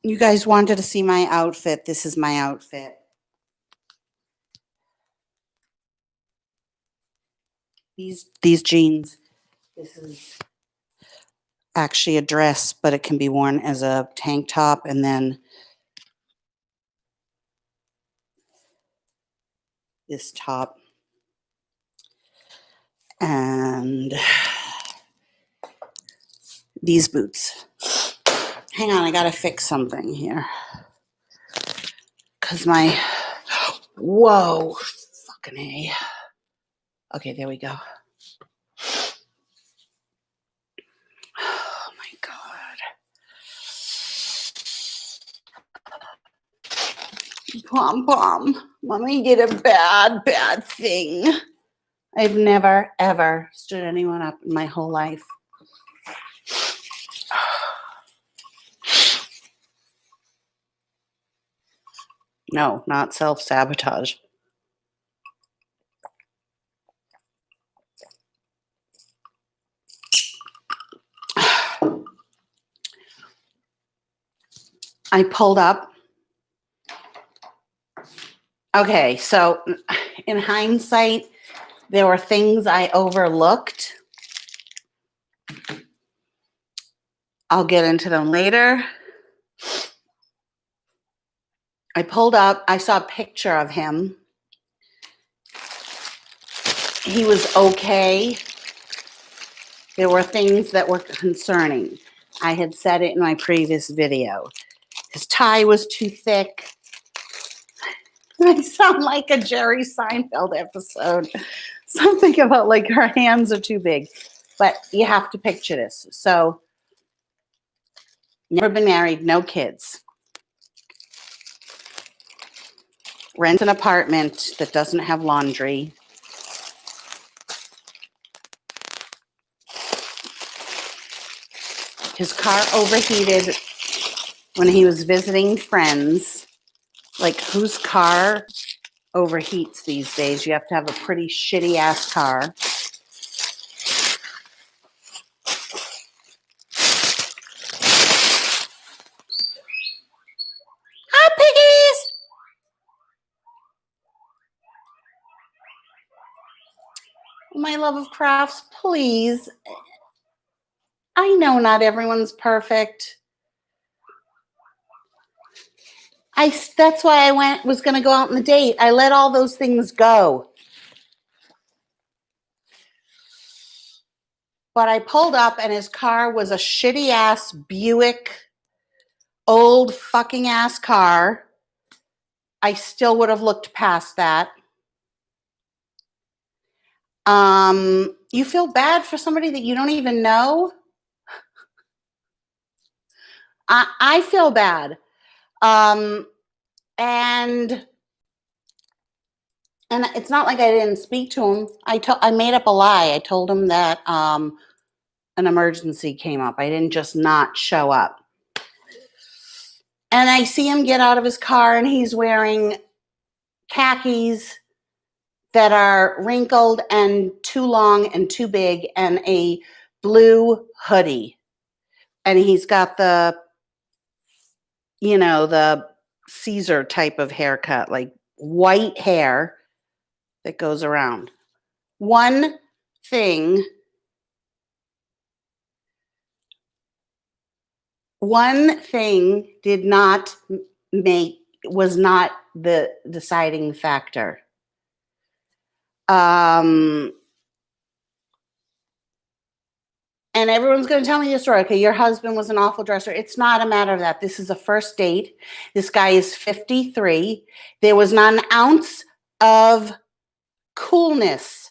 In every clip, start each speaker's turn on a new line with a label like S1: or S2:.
S1: You guys wanted to see my outfit. This is my outfit. These jeans. This is actually a dress, but it can be worn as a tank top, and then this top. And these boots. Hang on, I gotta fix something here. Cause whoa, fucking A. Okay, there we go. Oh my God. Pom, mommy did a bad thing. I've never, ever stood anyone up in my whole life. No, not self-sabotage. I pulled up. Okay, so in hindsight, there were things I overlooked. I'll get into them later. I pulled up. I saw a picture of him. He was okay. There were things that were concerning. I had said it in my previous video. His tie was too thick. I sound like a Jerry Seinfeld episode. Something about like her hands are too big. But you have to picture this. So, never been married, no kids. Rent an apartment that doesn't have laundry. His car overheated when he was visiting friends. Like, whose car overheats these days? You have to have a pretty shitty ass car. Hi, piggies! My love of crafts, please. I know not everyone's perfect. That's why I was going to go out on the date. I let all those things go. But I pulled up and his car was a shitty ass Buick, old fucking ass car. I still would have looked past that. You feel bad for somebody that you don't even know? I feel bad. And it's not like I didn't speak to him. I made up a lie. I told him that an emergency came up. I didn't just not show up. And I see him get out of his car and he's wearing khakis that are wrinkled and too long and too big and a blue hoodie. And he's got the Caesar type of haircut, like white hair that goes around. One thing was not the deciding factor. And everyone's going to tell me the story. Okay, your husband was an awful dresser. It's not a matter of that. This is a first date. This guy is 53. There was not an ounce of coolness.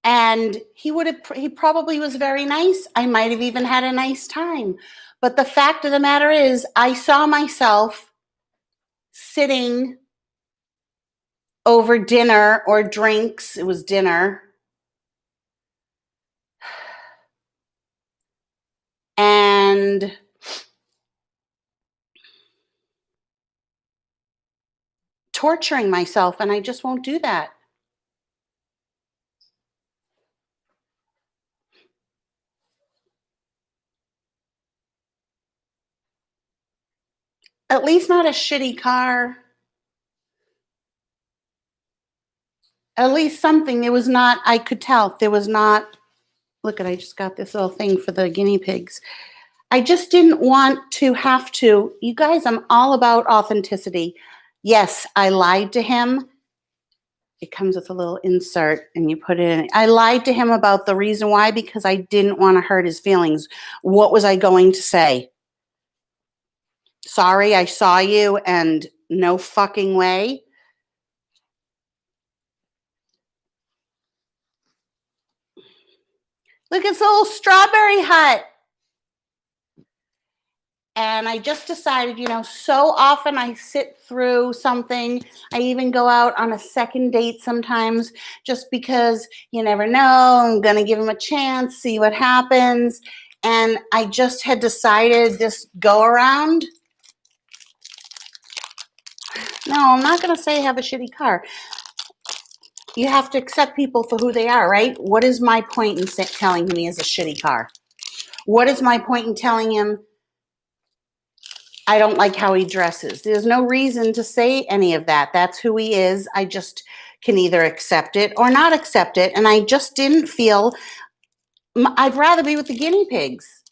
S1: And he probably was very nice. I might have even had a nice time. But the fact of the matter is, I saw myself sitting over dinner or drinks. It was dinner. And torturing myself, and I just won't do that. At least not a shitty car. At least something. There was not, I could tell, there was not, look at, I just got this little thing for the guinea pigs. I just didn't want to have to, you guys, I'm all about authenticity. Yes, I lied to him. It comes with a little insert and you put it in. I lied to him about the reason why, because I didn't want to hurt his feelings. What was I going to say? Sorry, I saw you and no fucking way. Look, it's a little strawberry hut. And I just decided, so often I sit through something. I even go out on a second date sometimes just because you never know. I'm going to give him a chance, see what happens. And I just had decided this go around. No, I'm not going to say have a shitty car. You have to accept people for who they are, right? What is my point in telling him he has a shitty car? What is my point in telling him I don't like how he dresses? There's no reason to say any of that. That's who he is. I just can either accept it or not accept it. And I just didn't feel, I'd rather be with the guinea pigs.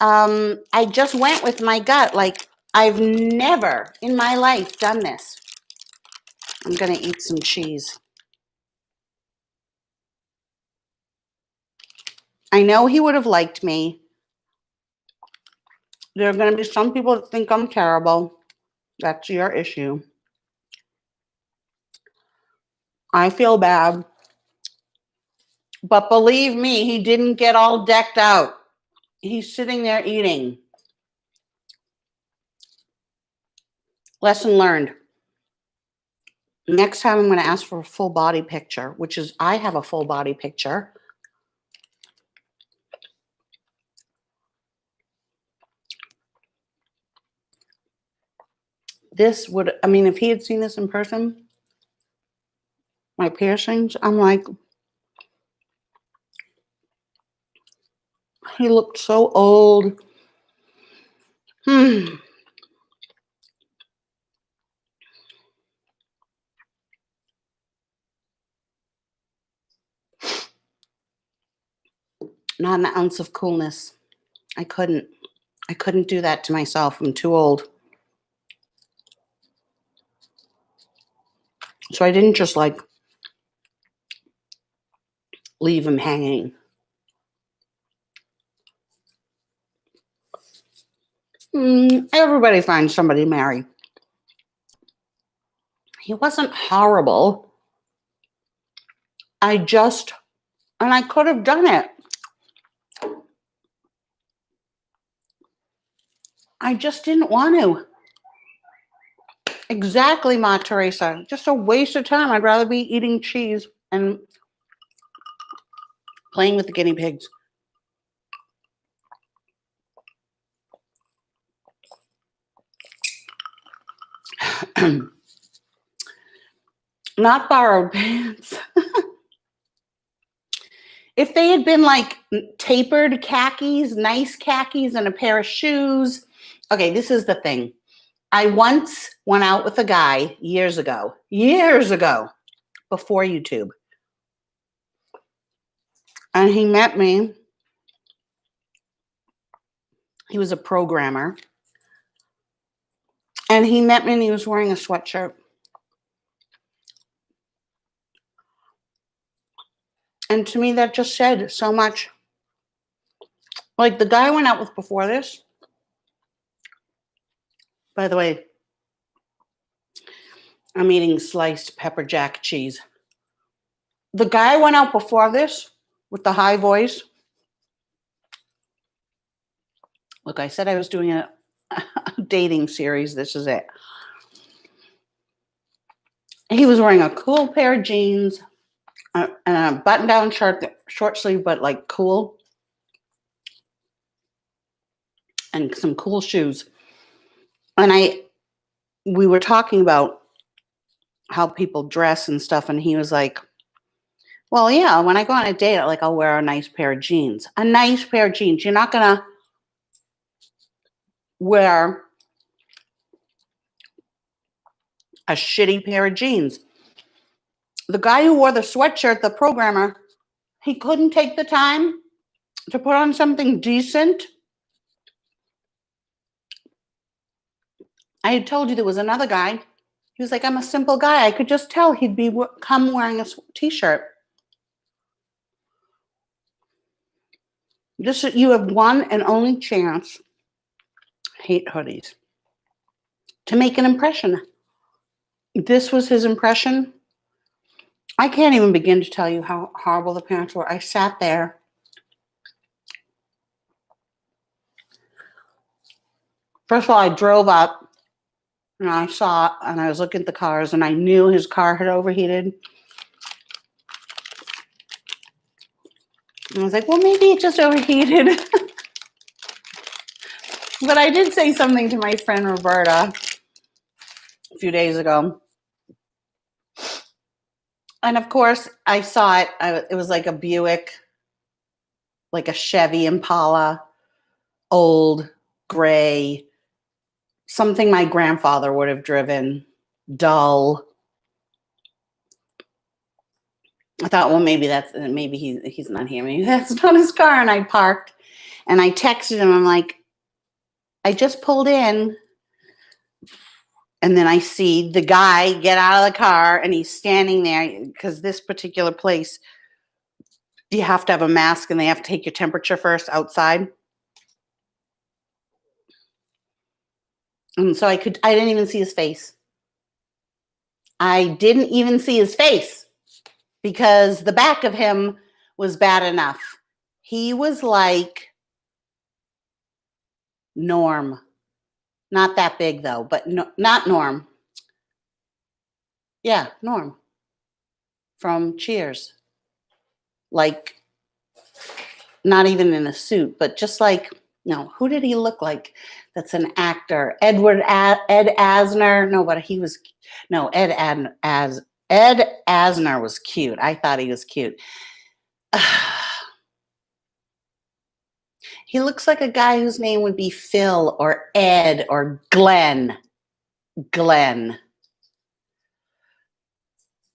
S1: I just went with my gut. Like, I've never in my life done this. I'm going to eat some cheese. I know he would have liked me. There are going to be some people that think I'm terrible. That's your issue. I feel bad. But believe me, he didn't get all decked out. He's sitting there eating. Lesson learned. Next time I'm going to ask for a full body picture, which is, I have a full body picture. This would, I mean, if he had seen this in person, my piercings, I'm like, he looked so old. Not an ounce of coolness. I couldn't do that to myself. I'm too old. So I didn't just like leave him hanging. Everybody finds somebody to marry. He wasn't horrible. And I could have done it. I just didn't want to. Exactly, Ma Teresa. Just a waste of time. I'd rather be eating cheese and playing with the guinea pigs. Not borrowed pants. If they had been like tapered khakis, nice khakis, and a pair of shoes. Okay, this is the thing. I once went out with a guy years ago, before YouTube. And he met me. He was a programmer. And he met me and he was wearing a sweatshirt. And to me, that just said so much. Like the guy I went out with before this, by the way, I'm eating sliced pepper jack cheese. The guy I went out before this with the high voice. Look, I said I was doing a dating series. This is it. He was wearing a cool pair of jeans and a button-down shirt, short sleeve, but like cool. And some cool shoes. And we were talking about how people dress and stuff. And he was like, well, yeah, when I go on a date, I'll wear a nice pair of jeans. A nice pair of jeans. You're not going to wear a shitty pair of jeans. The guy who wore the sweatshirt, the programmer, he couldn't take the time to put on something decent. I had told you there was another guy. He was like, I'm a simple guy. I could just tell he'd be come wearing a t-shirt. You have one and only chance, hate hoodies, to make an impression. This was his impression. I can't even begin to tell you how horrible the pants were. I sat there. First of all, I drove up and I saw, and I was looking at the cars, and I knew his car had overheated. And I was like, well, maybe it just overheated. But I did say something to my friend Roberta a few days ago. And of course, I saw it. It was like a Buick, like a Chevy Impala, old, gray, something my grandfather would have driven, dull. I thought, well, maybe he's not here. Maybe that's not his car. And I parked and I texted him. I'm like, I just pulled in. And then I see the guy get out of the car and he's standing there because this particular place, you have to have a mask and they have to take your temperature first outside. And so I didn't even see his face. I didn't even see his face because the back of him was bad enough. He was like Norm. Not that big though, but no, not Norm. Yeah, Norm from Cheers. Like, not even in a suit, but just like, no, who did he look like? That's an actor. Ed Asner. No, but Ed Asner was cute. I thought he was cute. He looks like a guy whose name would be Phil or Ed or Glenn. Glenn.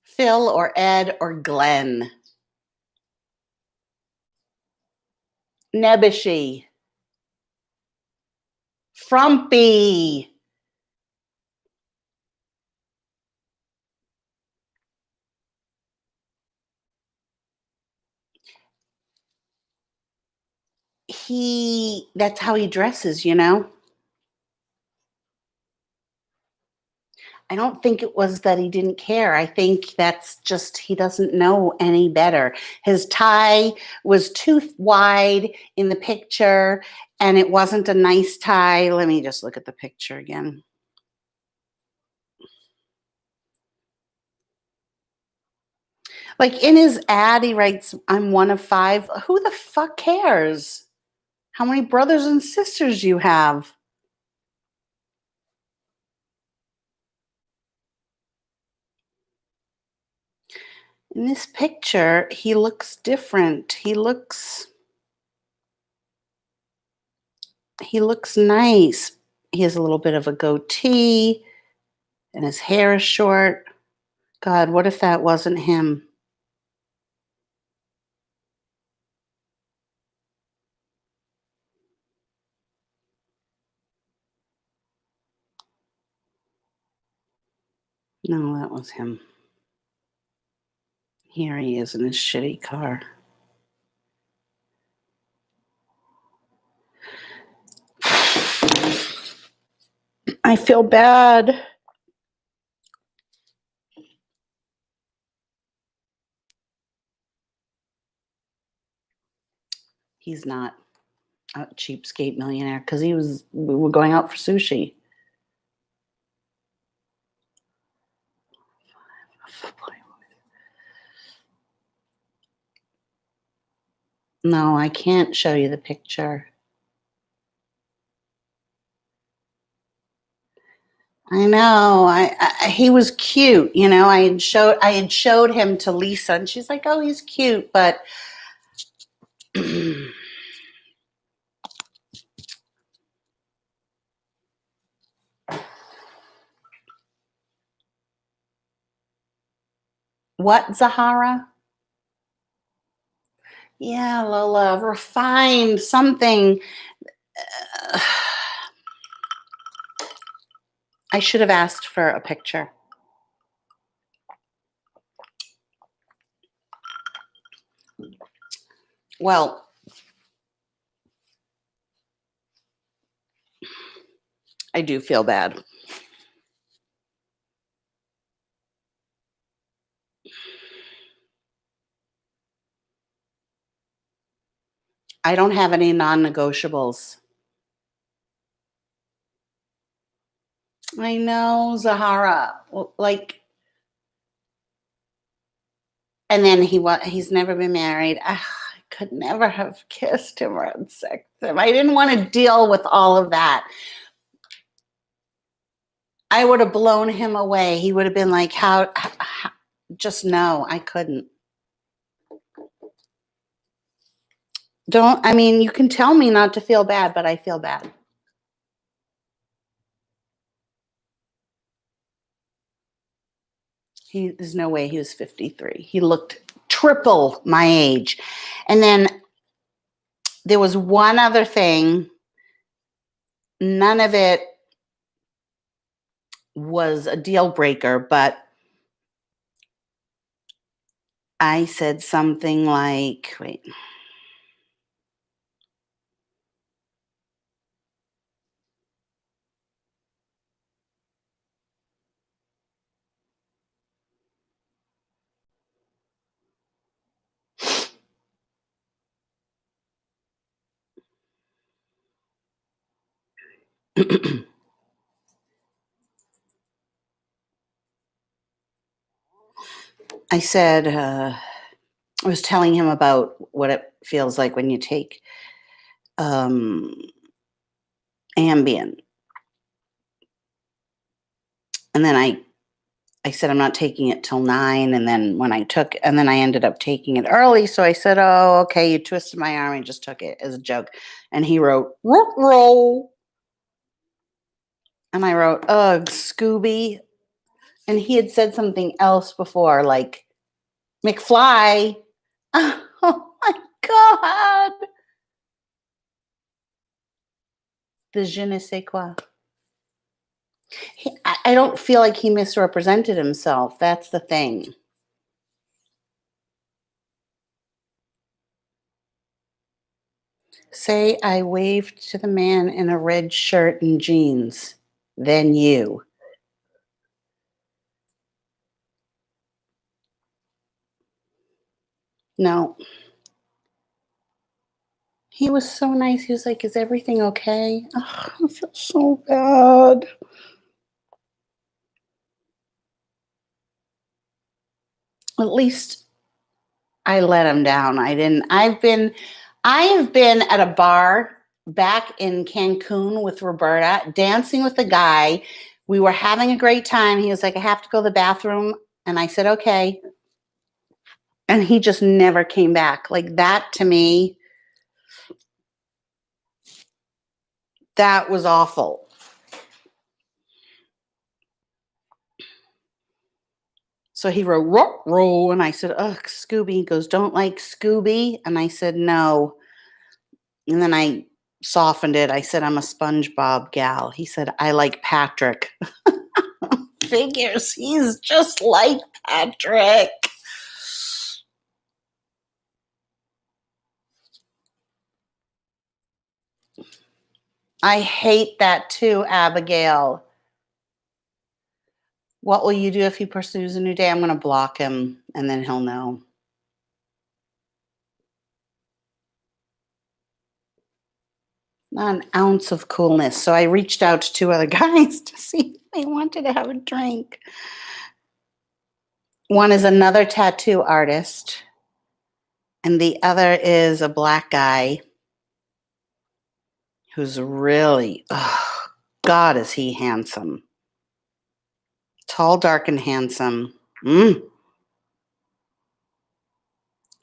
S1: Phil or Ed or Glenn. Nebbishy. Frumpy. That's how he dresses, you know? I don't think it was that he didn't care. I think that's just he doesn't know any better. His tie was too wide in the picture, and it wasn't a nice tie. Let me just look at the picture again. Like in his ad, he writes, I'm one of 5. Who the fuck cares? How many brothers and sisters you have? In this picture, he looks different. He looks nice. He has a little bit of a goatee and his hair is short. God, what if that wasn't him? No, that was him. Here he is in his shitty car. I feel bad. He's not a cheapskate millionaire because we were going out for sushi. No, I can't show you the picture. I know. He was cute, you know. I had showed him to Lisa, and she's like, "Oh, he's cute," but What, Zahara? Yeah, Lola, refined something. I should have asked for a picture. Well, I do feel bad. I don't have any non-negotiables. I know, Zahara. Like, and then he's never been married. I could never have kissed him or had sex with him. I didn't want to deal with all of that. I would have blown him away. He would have been like, how just no, I couldn't. I mean, you can tell me not to feel bad, but I feel bad. There's no way he was 53. He looked triple my age. And then there was one other thing. None of it was a deal breaker, but I said something like, wait. I said, I was telling him about what it feels like when you take Ambien. And then I said, I'm not taking it till 9. And then I ended up taking it early. So I said, oh, okay, you twisted my arm. I just took it as a joke. And he wrote, roll. And I wrote, ugh, Scooby. And he had said something else before, like McFly. Oh my God. The je ne sais quoi. I don't feel like he misrepresented himself. That's the thing. Say I waved to the man in a red shirt and jeans. Then you. No. He was so nice. He was like, is everything okay? Oh, I feel so bad. At least I let him down. I didn't. I have been at a bar back in Cancun with Roberta, dancing with a guy. We were having a great time. He was like, I have to go to the bathroom. And I said, okay. And he just never came back. Like that to me, that was awful. So he wrote, row, and I said, ugh, Scooby. He goes, don't like Scooby? And I said, no. And then I softened it. I said, I'm a SpongeBob gal. He said, I like Patrick. Figures. He's just like Patrick. I hate that too, Abigail. What will you do if he pursues a new day? I'm going to block him and then he'll know. Not an ounce of coolness. So I reached out to 2 other guys to see if they wanted to have a drink. One is another tattoo artist, and the other is a black guy who's really, oh, God, is he handsome. Tall, dark, and handsome.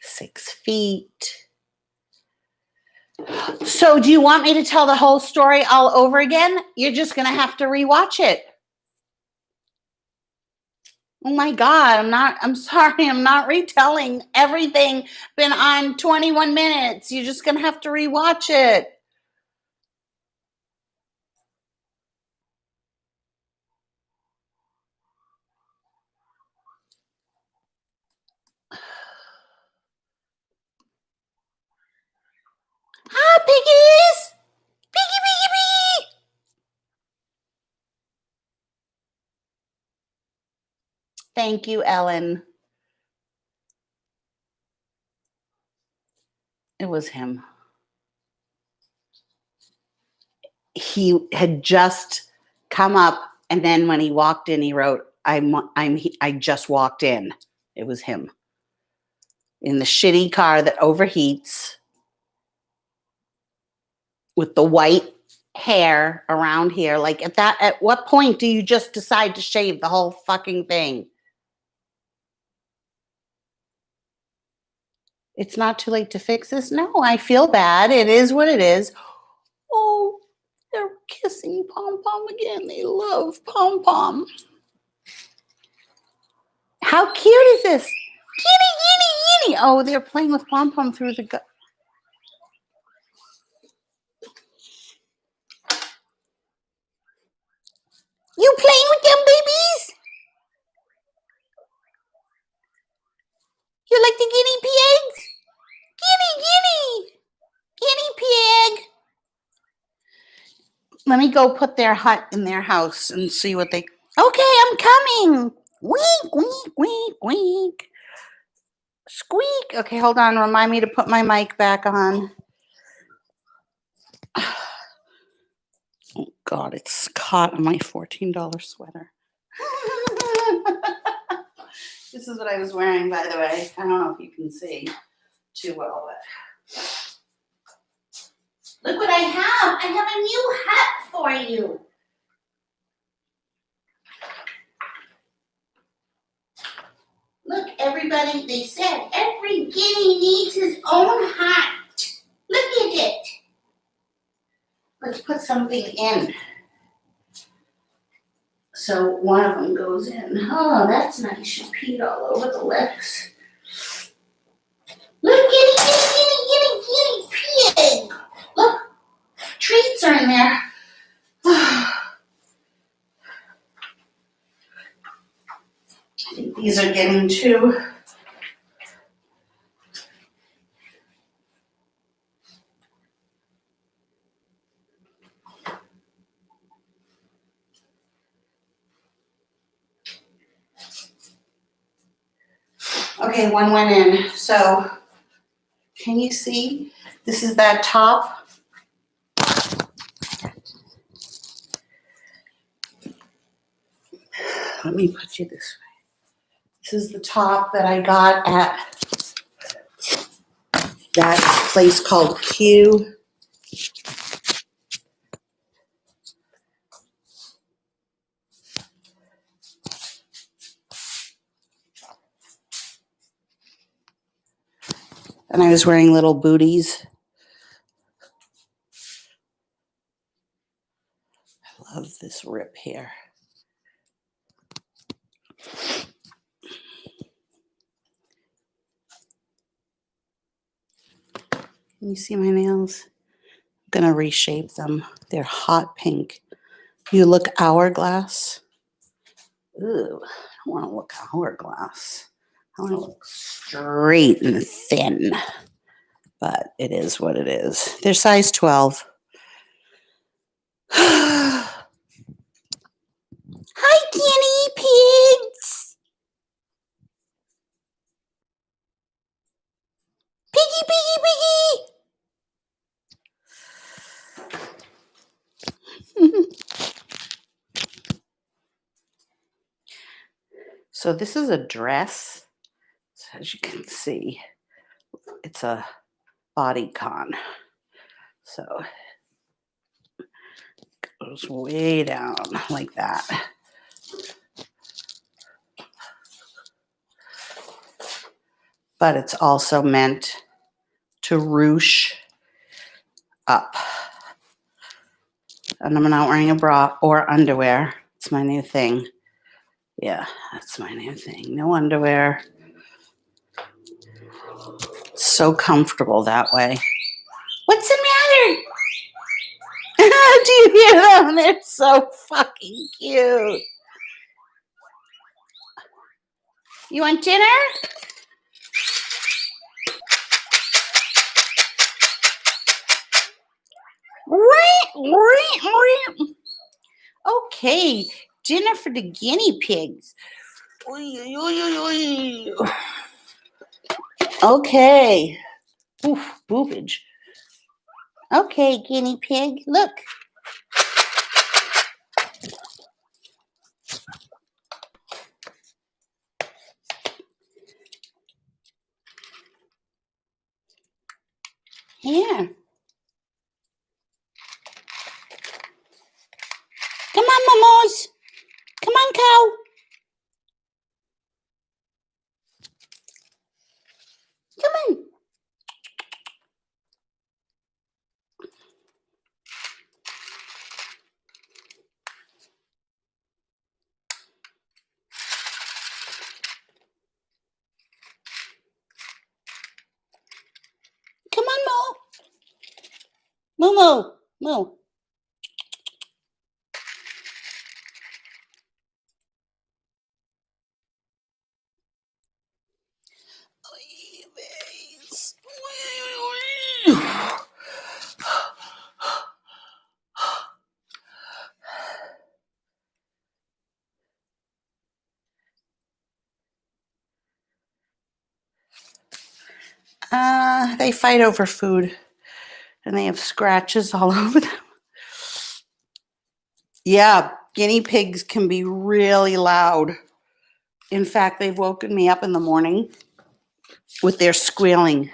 S1: 6 feet. So do you want me to tell the whole story all over again? You're just going to have to rewatch it. Oh my God, I'm sorry, I'm not retelling everything. Been on 21 minutes. You're just going to have to rewatch it. Hi, piggies! Piggy, piggy, piggy! Thank you, Ellen. It was him. He had just come up, and then when he walked in, he wrote, I just walked in. It was him. In the shitty car that overheats with the white hair around here. Like at what point do you just decide to shave the whole fucking thing? It's not too late to fix this. No, I feel bad. It is what it is. Oh, they're kissing Pom Pom again. They love Pom Pom. How cute is this? Kitty, kitty, kitty. Oh, they're playing with Pom Pom through the. You playing with them babies? You like the guinea pigs? Guinea, guinea, guinea pig. Let me go put their hut in their house and see what they. Okay, I'm coming. Wink, wink, wink, wink. Squeak. Okay, hold on. Remind me to put my mic back on. Oh, God, it's caught on my $14 sweater. This is what I was wearing, by the way. I don't know if you can see too well, but look what I have. I have a new hat for you. Look, everybody, they said every guinea needs his own hat. Look at it. Let's put something in. So one of them goes in. Oh, that's nice. You peed all over the legs. Look, guinea, pig. Look, treats are in there. I think these are getting too. Okay, one went in. So, can you see? This is that top. Let me put you this way. This is the top that I got at that place called Q. And I was wearing little booties. I love this rip here. Can you see my nails? I'm going to reshape them. They're hot pink. You look hourglass. Ooh, I don't want to look hourglass. I want to look straight and thin. But it is what it is. They're size 12. Hi, guinea pigs. Piggy, piggy, piggy. So this is a dress. So as you can see, it's a bodycon. So it goes way down like that. But it's also meant to ruche up. And I'm not wearing a bra or underwear. It's my new thing. Yeah, that's my new thing. No underwear. So comfortable that way. What's the matter? Do you hear them? They're so fucking cute. You want dinner? Okay, dinner for the guinea pigs. Okay. Oof, boobage. Okay, guinea pig, look. Here. Come on, Momos. Come on, cow. Come on. Come on, Mo. Momo. Mo. They fight over food and they have scratches all over them. Yeah, guinea pigs can be really loud. In fact, they've woken me up in the morning with their squealing.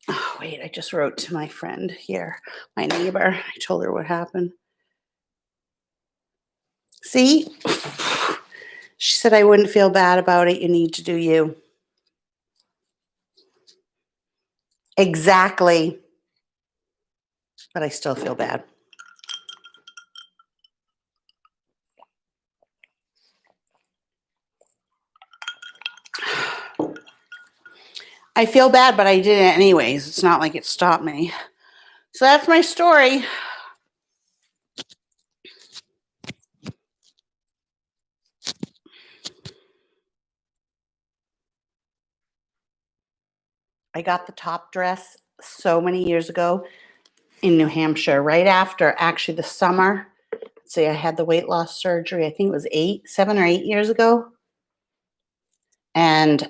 S1: Oh, wait, I just wrote to my friend here, my neighbor. I told her what happened. See? She said I wouldn't feel bad about it. You need to do you. Exactly. But I still feel bad. I feel bad, but I did it anyways. It's not like it stopped me. So that's my story. I got the top dress so many years ago in New Hampshire, right after actually the summer. See, I had the weight loss surgery. I think it was 7 or 8 years ago. And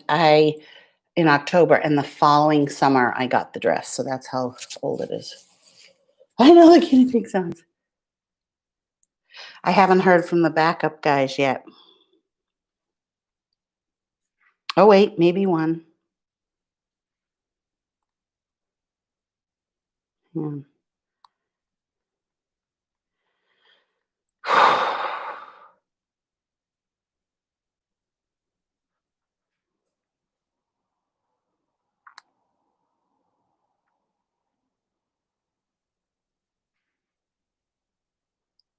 S1: in October, and the following summer, I got the dress. So that's how old it is. I know the guinea pig sounds. I haven't heard from the backup guys yet. Oh, wait, maybe one. Yeah.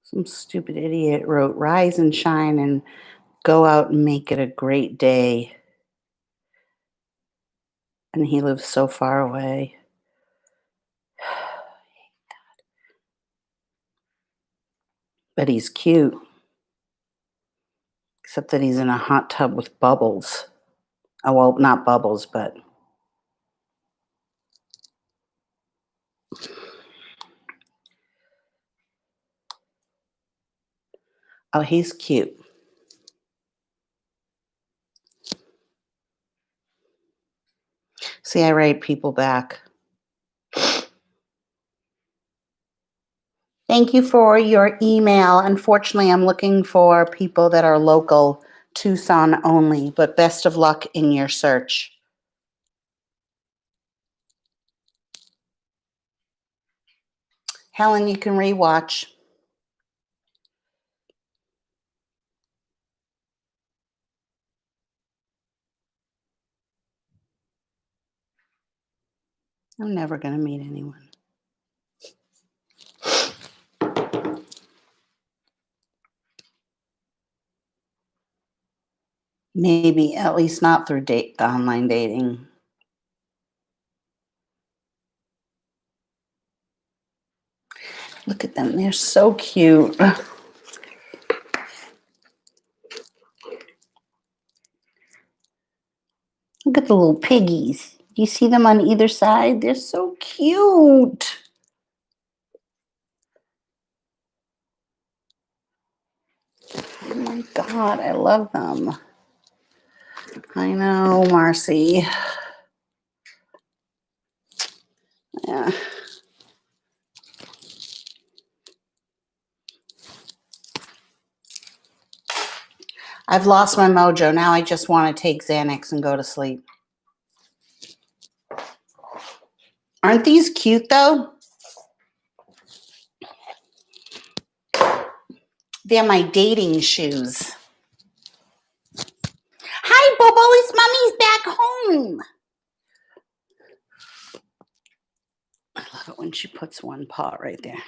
S1: Some stupid idiot wrote, "Rise and shine and go out and make it a great day." And he lives so far away. But he's cute, except that he's in a hot tub with bubbles. Oh, well, not bubbles, but oh, he's cute. See, I write people back. Thank you for your email. Unfortunately, I'm looking for people that are local, Tucson only, but best of luck in your search. Helen, you can rewatch. I'm never going to meet anyone. Maybe, at least not through online dating. Look at them. They're so cute. Look at the little piggies. Do you see them on either side? They're so cute. Oh my God, I love them. I know, Marcy. Yeah. I've lost my mojo. Now I just want to take Xanax and go to sleep. Aren't these cute though? They're my dating shoes. Hi, Bobo. It's Mommy's back home. I love it when she puts one paw right there.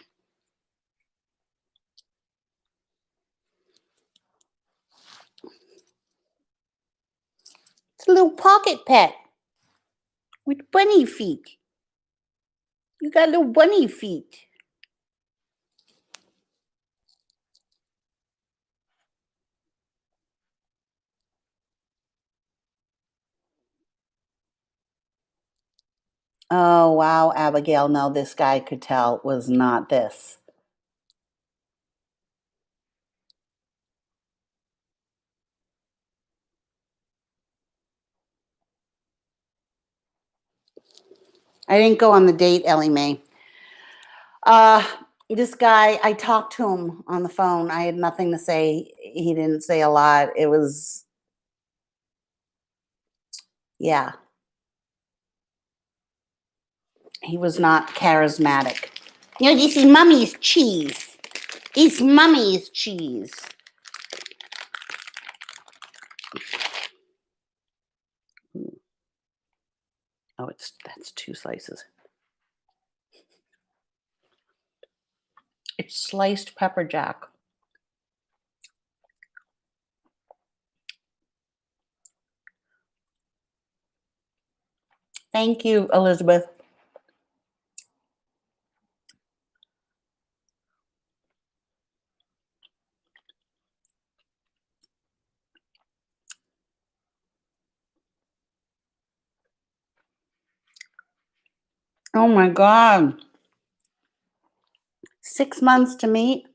S1: It's a little pocket pet with bunny feet. You got little bunny feet. Oh, wow, Abigail. No, this guy could tell was not this. I didn't go on the date, Ellie Mae. This guy, I talked to him on the phone. I had nothing to say. He didn't say a lot. It was, yeah. He was not charismatic. You know, this is Mommy's cheese. It's Mommy's cheese. Oh, that's 2 slices. It's sliced pepper jack. Thank you, Elizabeth. Oh my God. 6 months to meet?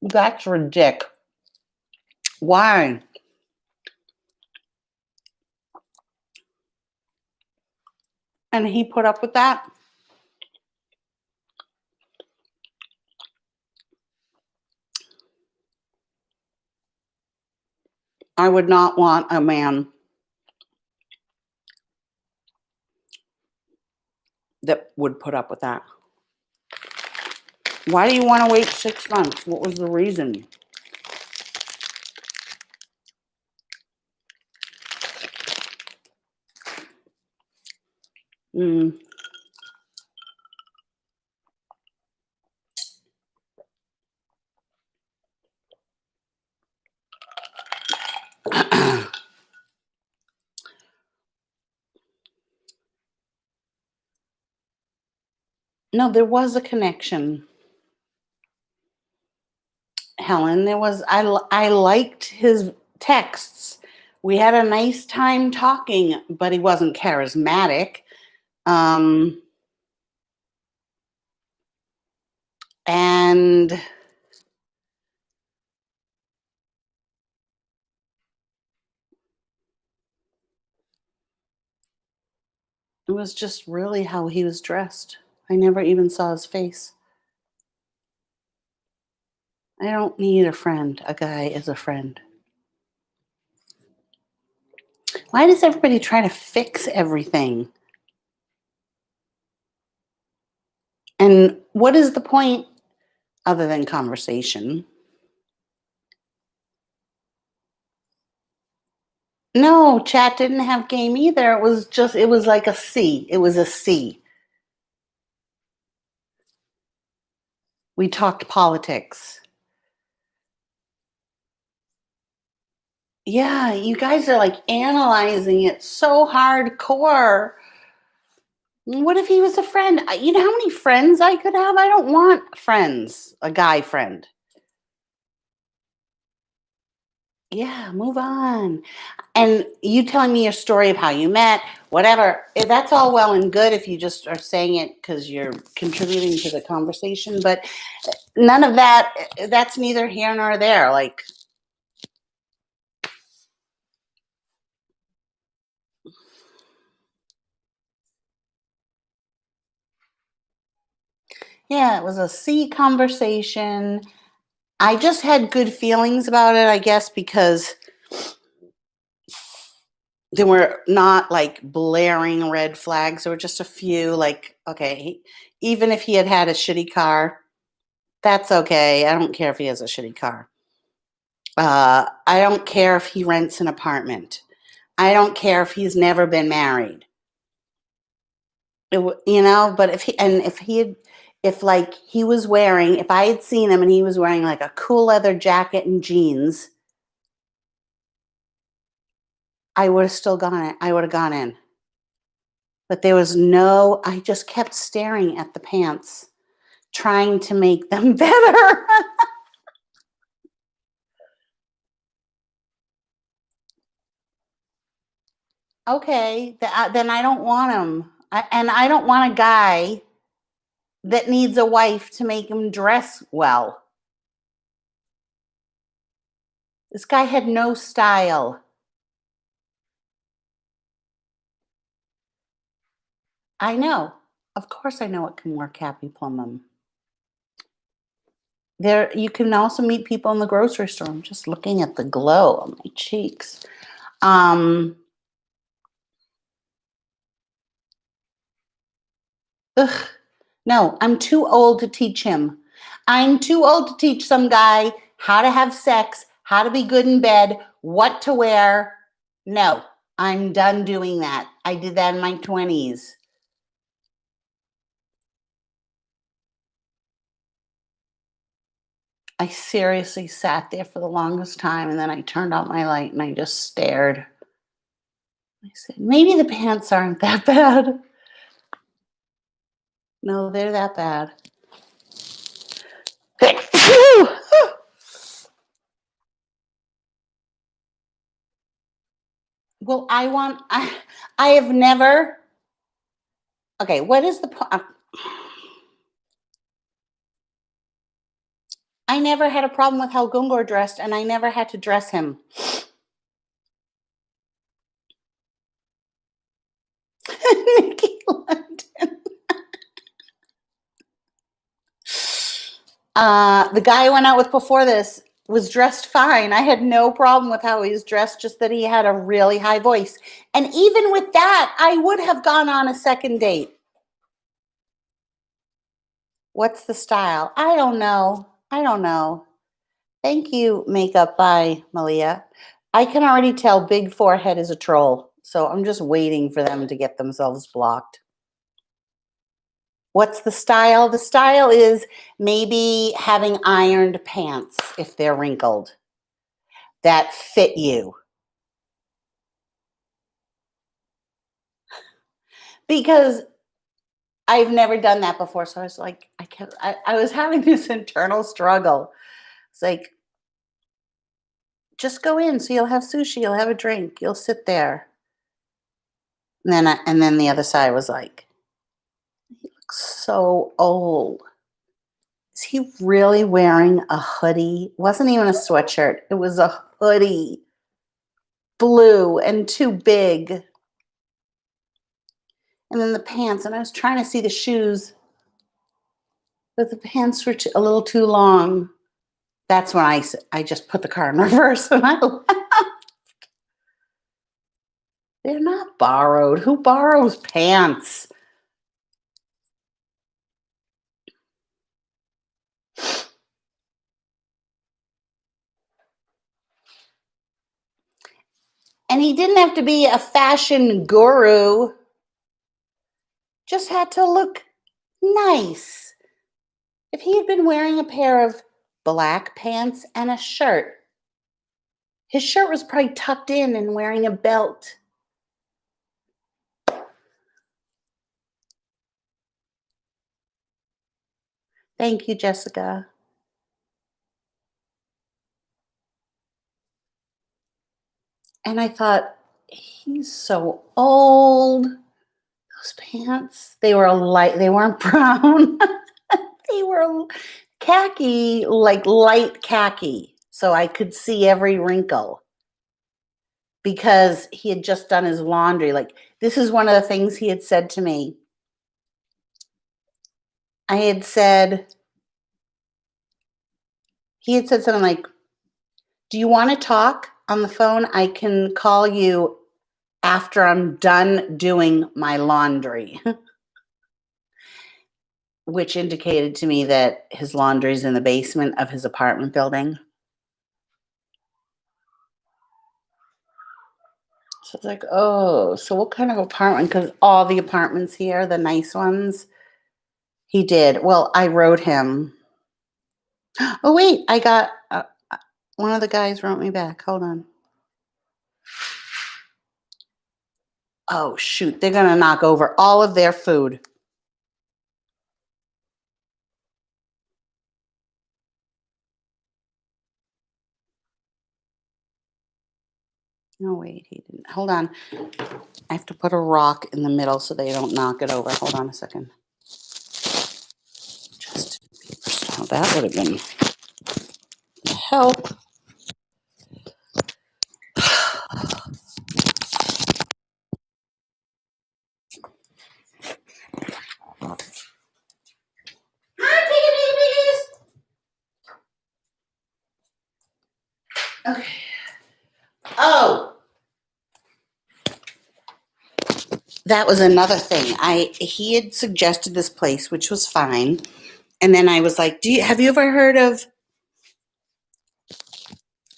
S1: That's ridiculous. Why? And he put up with that? I would not want a man that would put up with that. Why do you want to wait 6 months? What was the reason? Mm. No, there was a connection, Helen. There was. I liked his texts. We had a nice time talking, but he wasn't charismatic. And it was just really how he was dressed. I never even saw his face. I don't need a friend. A guy is a friend. Why does everybody try to fix everything? And what is the point other than conversation? No, chat didn't have game either. It was like a C. It was a C. We talked politics. Yeah, you guys are like analyzing it so hardcore. What if he was a friend? You know how many friends I could have? I don't want friends, a guy friend. Yeah, move on. And you telling me your story of how you met, whatever, that's all well and good if you just are saying it because you're contributing to the conversation. But none of that, that's neither here nor there. Like, yeah, it was a C conversation. I just had good feelings about it, I guess, because there were not like blaring red flags. There were just a few, like, okay, even if he had had a shitty car, that's okay. I don't care if he has a shitty car. I don't care if he rents an apartment. I don't care if he's never been married. But if he had, if like he was wearing, if I had seen him and he was wearing like a cool leather jacket and jeans, I would have still gone in. I would have gone in. But there was no, I just kept staring at the pants, trying to make them better. Okay, then I don't want him. And I don't want a guy that needs a wife to make him dress well. This guy had no style. I know. Of course I know it can work, Happy Plumum. There you can also meet people in the grocery store. I'm just looking at the glow on my cheeks. Um ugh, no, I'm too old to teach him. I'm too old to teach some guy how to have sex, how to be good in bed, what to wear. No, I'm done doing that. I did that in my 20s. I seriously sat there for the longest time and then I turned out my light and I just stared. I said, maybe the pants aren't that bad. No, they're that bad. Well, I have never, okay, what is the point? I never had a problem with how Gungor dressed and I never had to dress him. Nikki London. The guy I went out with before this was dressed fine. I had no problem with how he was dressed, just that he had a really high voice. And even with that, I would have gone on a second date. What's the style? I don't know. I don't know. Thank you, Makeup by Malia. I can already tell Big Forehead is a troll. So I'm just waiting for them to get themselves blocked. What's the style? The style is maybe having ironed pants if they're wrinkled that fit you. Because I've never done that before. So I was like, I was having this internal struggle. It's like, just go in. So you'll have sushi, you'll have a drink, you'll sit there. And then the other side was like, so old. Is he really wearing a hoodie? Wasn't even a sweatshirt. It was a hoodie. Blue and too big. And then the pants. And I was trying to see the shoes, but the pants were a little too long. That's when I just put the car in reverse and I left. They're not borrowed. Who borrows pants? And he didn't have to be a fashion guru, just had to look nice. If he had been wearing a pair of black pants and a shirt, His shirt was probably tucked in and wearing a belt. Thank you, Jessica. And I thought, he's so old. Those pants, they were light, they weren't brown. They were khaki, like light khaki. So I could see every wrinkle because he had just done his laundry. Like, this is one of the things he had said to me. He had said something like, do you want to talk on the phone? I can call you after I'm done doing my laundry, which indicated to me that his laundry is in the basement of his apartment building. So it's like, oh, so what kind of apartment? Because all the apartments here, the nice ones, he did. Well, I wrote him. Oh, wait, I got one of the guys wrote me back. Hold on. Oh, shoot. They're going to knock over all of their food. No, wait, he didn't. Hold on. I have to put a rock in the middle so they don't knock it over. Hold on a second. Oh, that would have been help. Okay. Oh, that was another thing. He had suggested this place, which was fine, and then I was like, have you ever heard of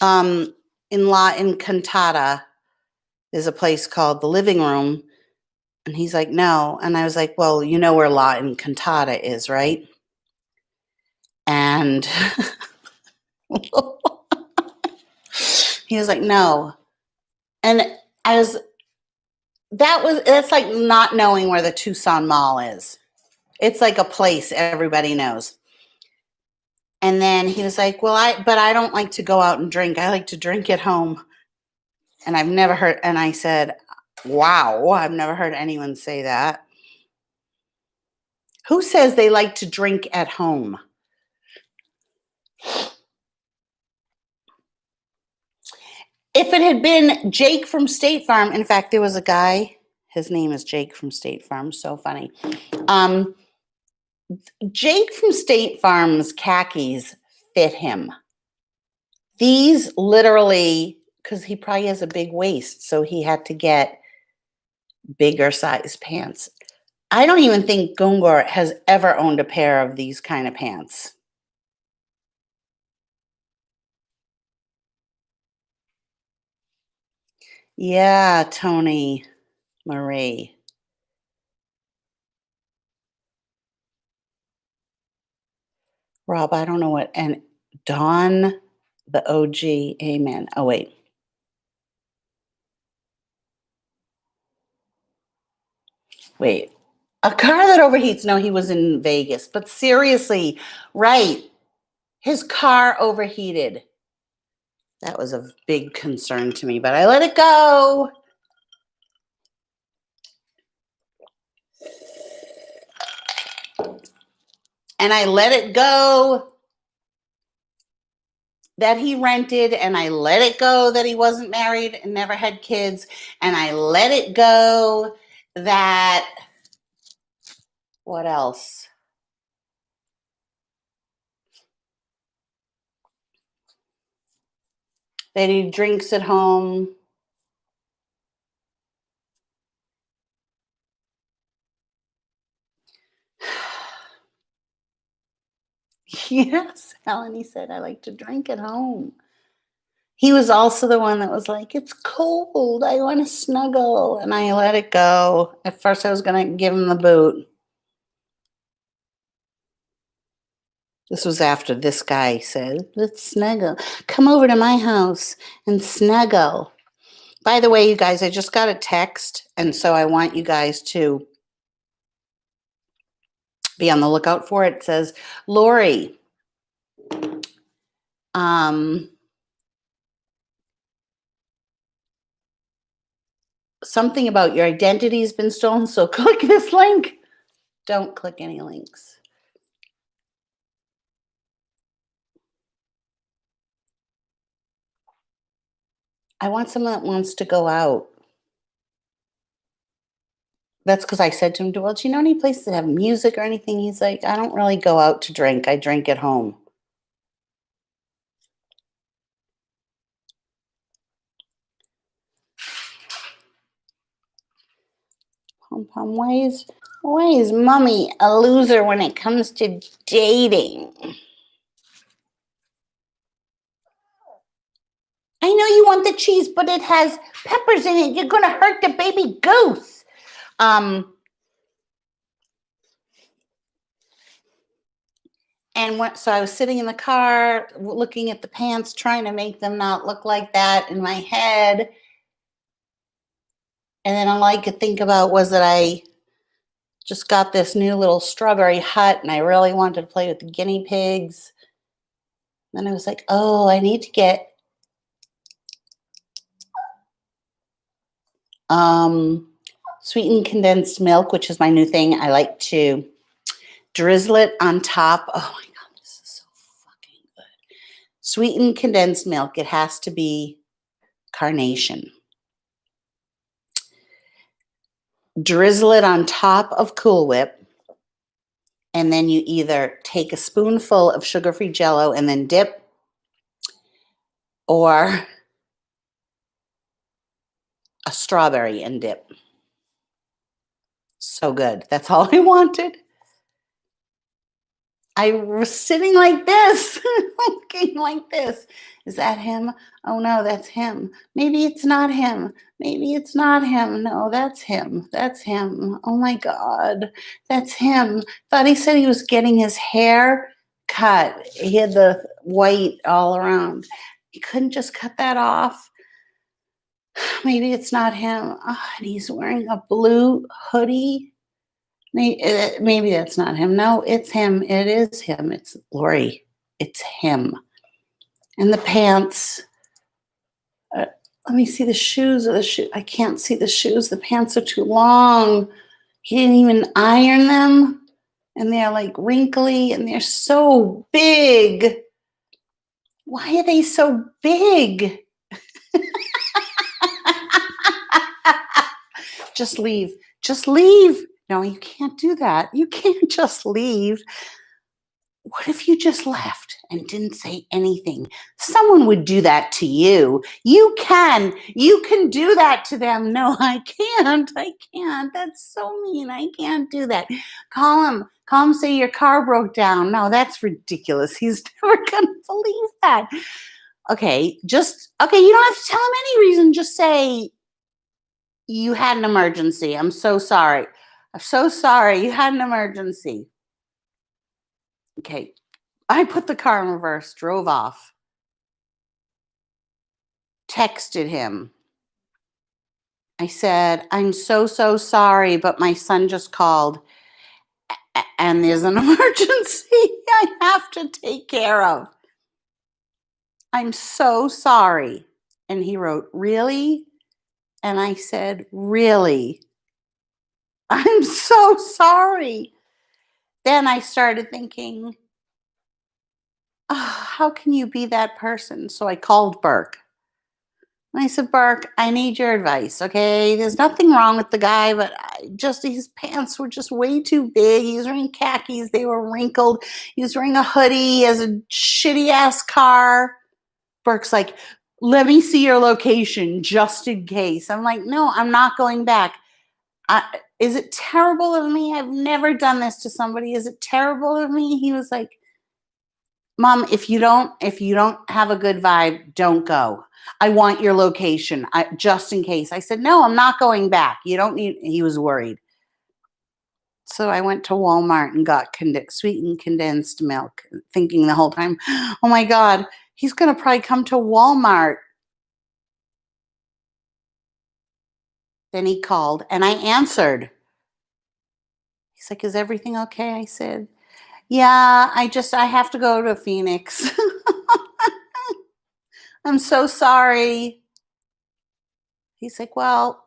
S1: in La Encantada? There's a place called the Living Room, and he's like, no, and I was like, well, you know where La Encantada is, right? And he was like, no, and that's like not knowing where the Tucson Mall is. It's like a place everybody knows. And then he was like, well, but I don't like to go out and drink. I like to drink at home. And I've never heard, and I said, wow, I've never heard anyone say that. Who says they like to drink at home? If it had been Jake from State Farm, in fact, there was a guy, his name is Jake from State Farm, so funny. Jake from State Farm's khakis fit him. These literally, because he probably has a big waist, so he had to get bigger size pants. I don't even think Gungor has ever owned a pair of these kind of pants. Yeah, Tony Marie. Rob, I don't know what, and Dawn, the OG, amen. Oh, wait. Wait. A car that overheats. No, he was in Vegas. But seriously, right. His car overheated. That was a big concern to me, but I let it go. And I let it go that he rented, and I let it go that he wasn't married and never had kids, and I let it go that, what else? That he drinks at home. Yes, Melanie said, I like to drink at home. He was also the one that was like, it's cold. I want to snuggle. And I let it go. At first, I was going to give him the boot. This was after this guy said, let's snuggle. Come over to my house and snuggle. By the way, you guys, I just got a text, and so I want you guys to be on the lookout for it. It says, Lori, something about your identity has been stolen, so click this link. Don't click any links. I want someone that wants to go out. That's because I said to him, well, do you know any places that have music or anything? He's like, I don't really go out to drink. I drink at home. Pom Pom, why is mommy a loser when it comes to dating? I know you want the cheese, but it has peppers in it. You're going to hurt the baby goose. So I was sitting in the car looking at the pants, trying to make them not look like that in my head. And then all I could think about was that I just got this new little strawberry hut and I really wanted to play with the guinea pigs. Then I was like, oh, I need to get sweetened condensed milk, which is my new thing. I like to drizzle it on top. Oh my God, this is so fucking good. Sweetened condensed milk. It has to be carnation. Drizzle it on top of Cool Whip. And then you either take a spoonful of sugar-free Jell-O and then dip, or a strawberry and dip. So good. That's all I wanted. I was sitting like this, looking like this. Is that him? Oh no, that's him. Maybe it's not him. Maybe it's not him. No, that's him. That's him. Oh my God, that's him. Thought he said he was getting his hair cut. He had the white all around. He couldn't just cut that off. Maybe it's not him. Oh, and he's wearing a blue hoodie. Maybe that's not him. No, it's him. It is him. It's Lori. It's him. And the pants. Let me see the shoes. I can't see the shoes. The pants are too long. He didn't even iron them. And they're like wrinkly and they're so big. Why are they so big? Just leave. Just leave. No, you can't do that. You can't just leave. What if you just left and didn't say anything? Someone would do that to you. You can do that to them. No, I can't. That's so mean. I can't do that. Call him, say your car broke down. No, that's ridiculous. He's never going to believe that. Okay, you don't have to tell him any reason. Just say, you had an emergency. I'm so sorry. I'm so sorry. You had an emergency. Okay. I put the car in reverse, drove off, texted him. I said, I'm so sorry, but my son just called and there's an emergency I have to take care of. I'm so sorry. And he wrote, really? And I said, really? I'm so sorry. Then I started thinking, oh, how can you be that person? So I called Burke. And I said, Burke, I need your advice, okay? There's nothing wrong with the guy, but his pants were just way too big. He was wearing khakis. They were wrinkled. He was wearing a hoodie. He has a shitty-ass car. Burke's like, let me see your location just in case. I'm like, no, I'm not going back. Is it terrible of me? I've never done this to somebody. Is it terrible of me? He was like, Mom, if you don't have a good vibe, don't go. I want your location, just in case. I said, no, I'm not going back. You don't need. He was worried. So I went to Walmart and got sweetened condensed milk, thinking the whole time, oh my God, he's going to probably come to Walmart. Then he called and I answered. He's like, is everything okay? I said, yeah, I have to go to Phoenix. I'm so sorry. He's like, well,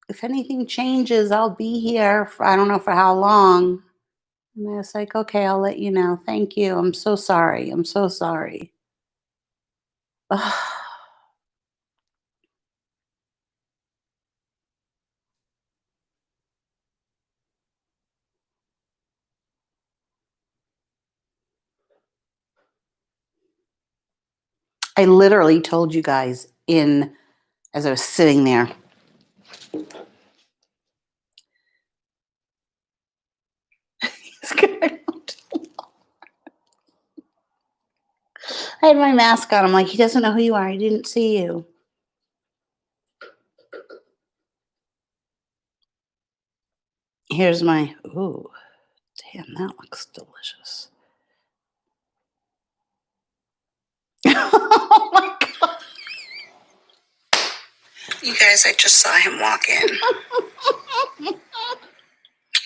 S1: if anything changes, I'll be here for, I don't know for how long. And I was like, okay, I'll let you know. Thank you. I'm so sorry. I'm so sorry. Ugh. I literally told you guys as I was sitting there. I had my mask on. I'm like, he doesn't know who you are. He didn't see you. Here's my, ooh, damn, that looks delicious. Oh my God. You guys, I just saw him walk in.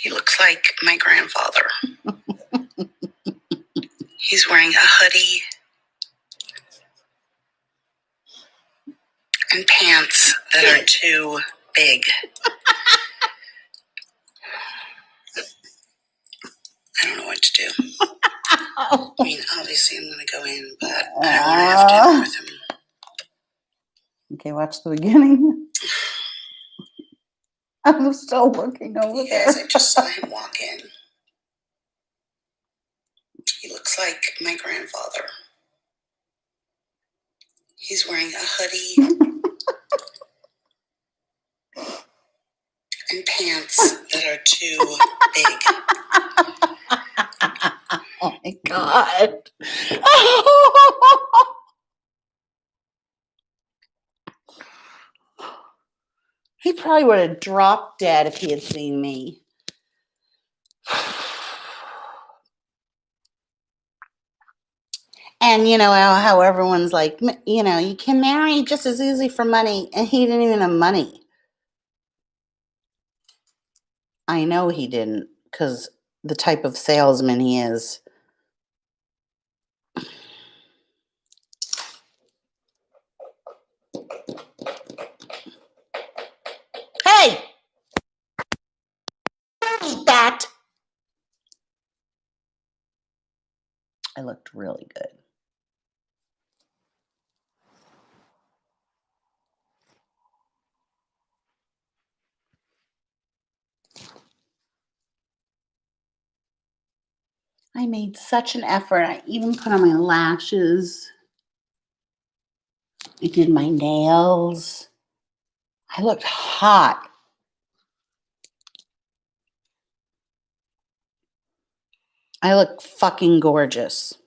S1: He looks like my grandfather. He's wearing a hoodie and pants that are too big. I don't know what to do. I mean, obviously I'm going to go in, but I don't want to have dinner with him. Okay, watch the beginning. I'm still looking over there. Yes, I just saw him walk in. He looks like my grandfather. He's wearing a hoodie and pants that are too big. Oh my God. He probably would have dropped dead if he had seen me. And you know how everyone's like, you know, you can marry just as easily for money. And he didn't even have money. I know he didn't, because the type of salesman he is. Hey! Don't eat that! I looked really good. I made such an effort. I even put on my lashes. I did my nails. I looked hot. I look fucking gorgeous.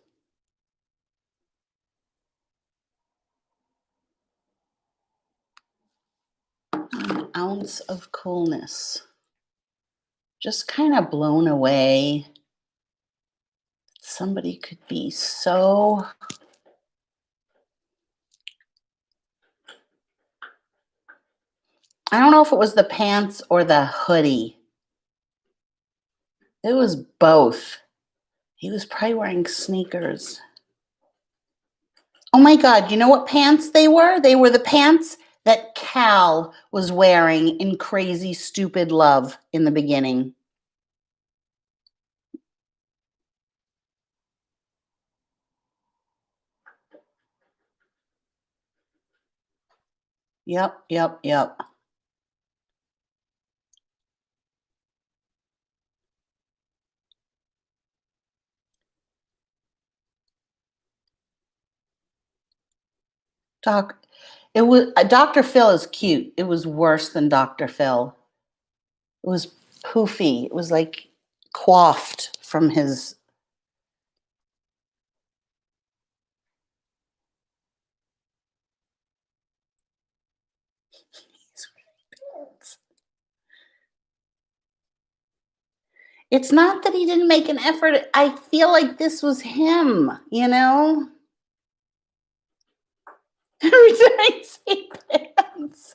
S1: An ounce of coolness. Just kind of blown away. Somebody could be so... I don't know if it was the pants or the hoodie. It was both. He was probably wearing sneakers. Oh my God, you know what pants they were? They were the pants that Cal was wearing in Crazy Stupid Love in the beginning. Yep. Dr. Phil is cute. It was worse than Dr. Phil. It was poofy. It was like coiffed from his... It's not that he didn't make an effort. I feel like this was him, you know? Every time I see pants,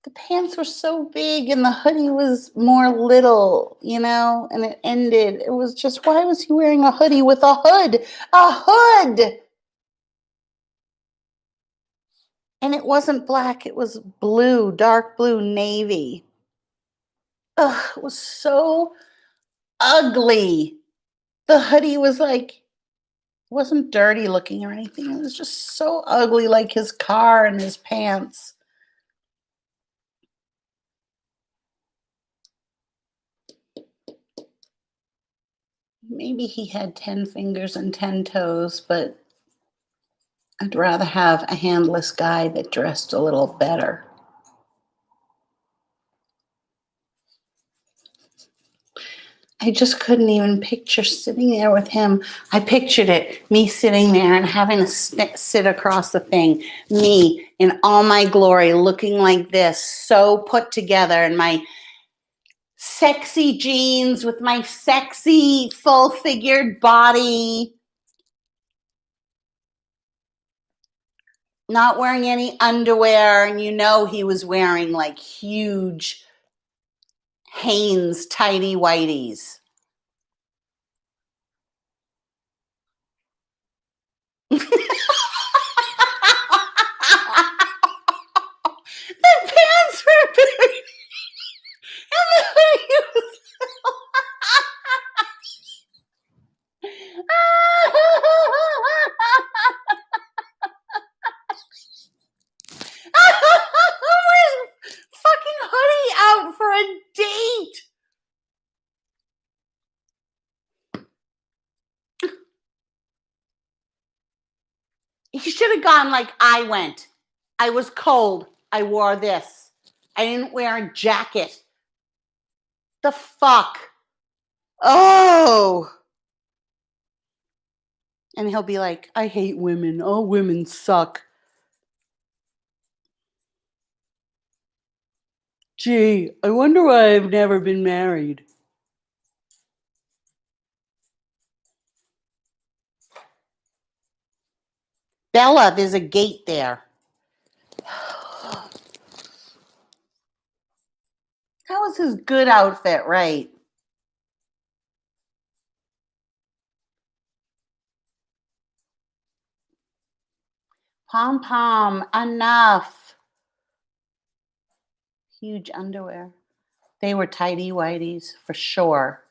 S1: the pants were so big and the hoodie was more little, you know? And it ended. It was just, why was he wearing a hoodie with a hood? A hood! And it wasn't black, it was blue, dark blue, navy. Ugh, it was so ugly. The hoodie was like, it wasn't dirty looking or anything. It was just so ugly, like his car and his pants. Maybe he had 10 fingers and 10 toes, but I'd rather have a handless guy that dressed a little better. I just couldn't even picture sitting there with him. I pictured it, me sitting there and having to sit across the thing, me in all my glory, looking like this, so put together, in my sexy jeans with my sexy full-figured body, not wearing any underwear, and you know he was wearing like huge Hanes tighty whities. The pants were big, and the hoodie was fucking hoodie out for a date. He should have gone like I went. I was cold. I wore this. I didn't wear a jacket. The fuck? Oh. And he'll be like, I hate women. All women suck. Gee, I wonder why I've never been married. Bella, there's a gate there. That was his good outfit, right? Pom pom, enough. Huge underwear. They were tighty whities for sure.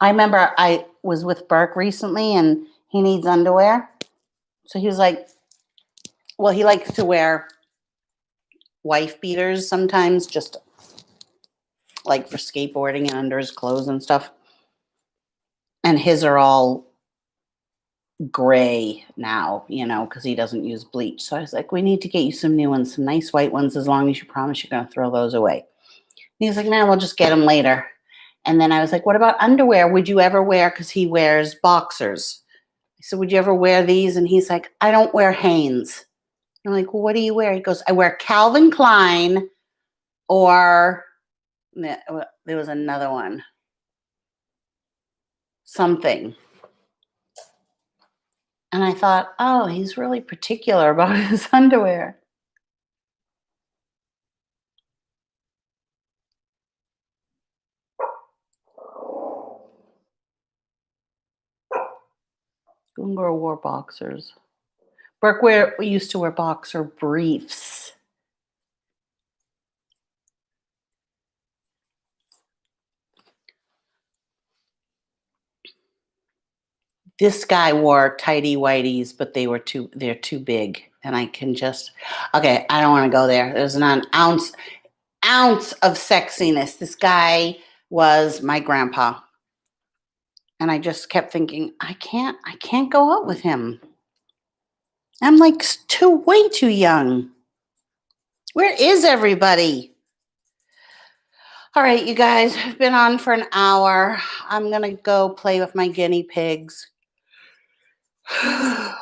S1: I remember I was with Burke recently and he needs underwear. So he was like, well, he likes to wear wife beaters sometimes, just like for skateboarding and under his clothes and stuff. And his are all gray now, you know, because he doesn't use bleach. So I was like, we need to get you some new ones, some nice white ones, as long as you promise you're going to throw those away. And he was like, nah, we'll just get them later. And then I was like, what about underwear? Would you ever wear, because he wears boxers. I said, would you ever wear these? And he's like, I don't wear Hanes. I'm like, well, what do you wear? He goes, I wear Calvin Klein, or there was another one, something. And I thought, oh, he's really particular about his underwear. Gungor wore boxers. Burke used to wear boxer briefs. This guy wore tighty whities, but they're too big. And I can just, okay, I don't want to go there. There's not an ounce of sexiness. This guy was my grandpa. And I just kept thinking, I can't go out with him. I'm like way too young. Where is everybody? All right, you guys, I've been on for an hour. I'm going to go play with my guinea pigs. I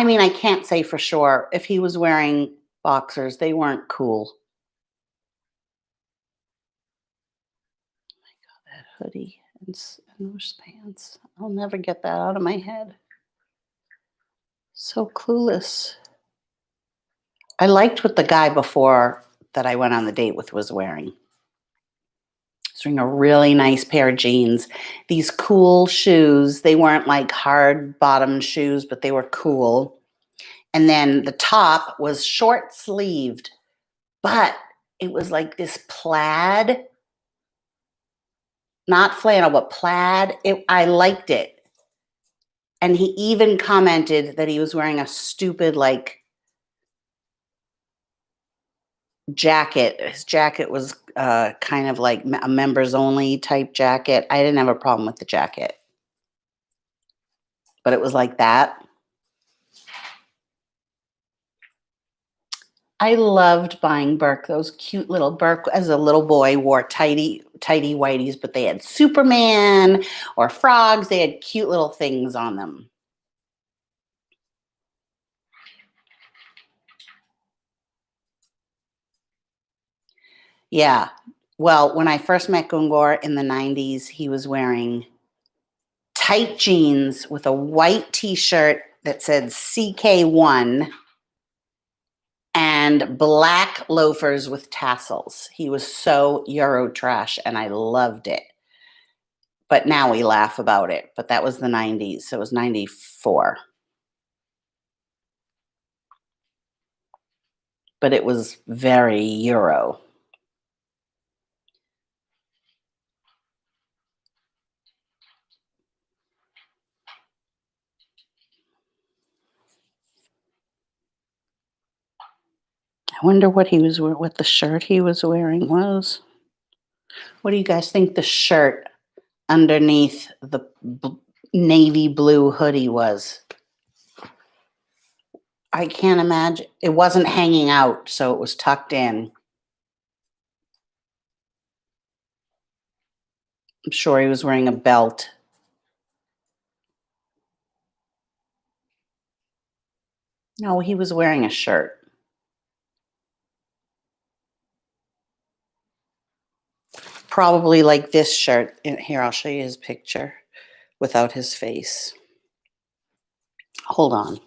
S1: mean, I can't say for sure. If he was wearing boxers, they weren't cool. hoodie and those pants. I'll never get that out of my head. So clueless. I liked what the guy before that I went on the date with was wearing. He's wearing a really nice pair of jeans. These cool shoes. They weren't like hard bottom shoes, but they were cool. And then the top was short sleeved, but it was like this plaid, not flannel, but plaid. I liked it. And he even commented that he was wearing a stupid like jacket. His jacket was kind of like a members only type jacket. I didn't have a problem with the jacket, but it was like that. I loved buying Burke, those cute little Burke. As a little boy, wore tighty whities, but they had Superman or frogs. They had cute little things on them. Yeah. Well, when I first met Gungor in the 90s, he was wearing tight jeans with a white t-shirt that said CK1 and black loafers with tassels. He was so Euro trash and I loved it. But now we laugh about it. But that was the 90s. So it was 94. But it was very Euro. I wonder what the shirt he was wearing was. What do you guys think the shirt underneath the navy blue hoodie was? I can't imagine. It wasn't hanging out, so it was tucked in. I'm sure he was wearing a belt. No, he was wearing a shirt. Probably like this shirt. Here, I'll show you his picture without his face. Hold on.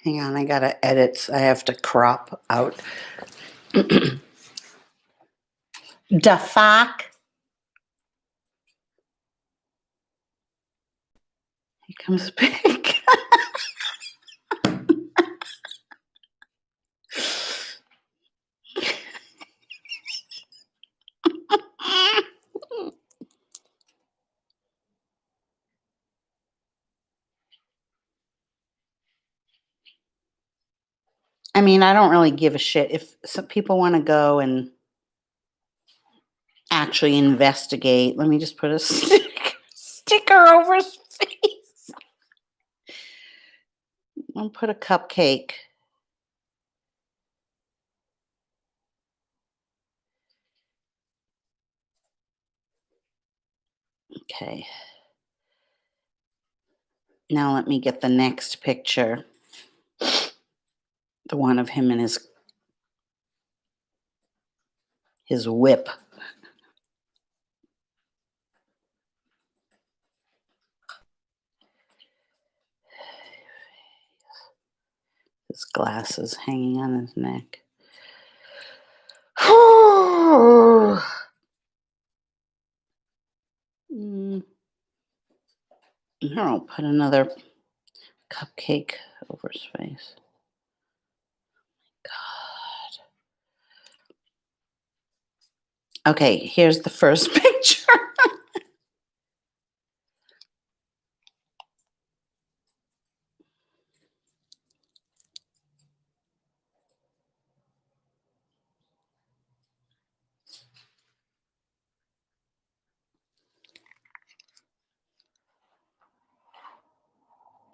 S1: Hang on, I gotta edit. I have to crop out. Da fuck. Here comes Pig. I mean, I don't really give a shit if some people want to go and actually investigate. Let me just put a sticker over his face. I'll put a cupcake. Okay. Now let me get the next picture. The one of him and his whip. His glasses hanging on his neck. Here, I'll put another cupcake over his face. God. Okay, here's the first picture.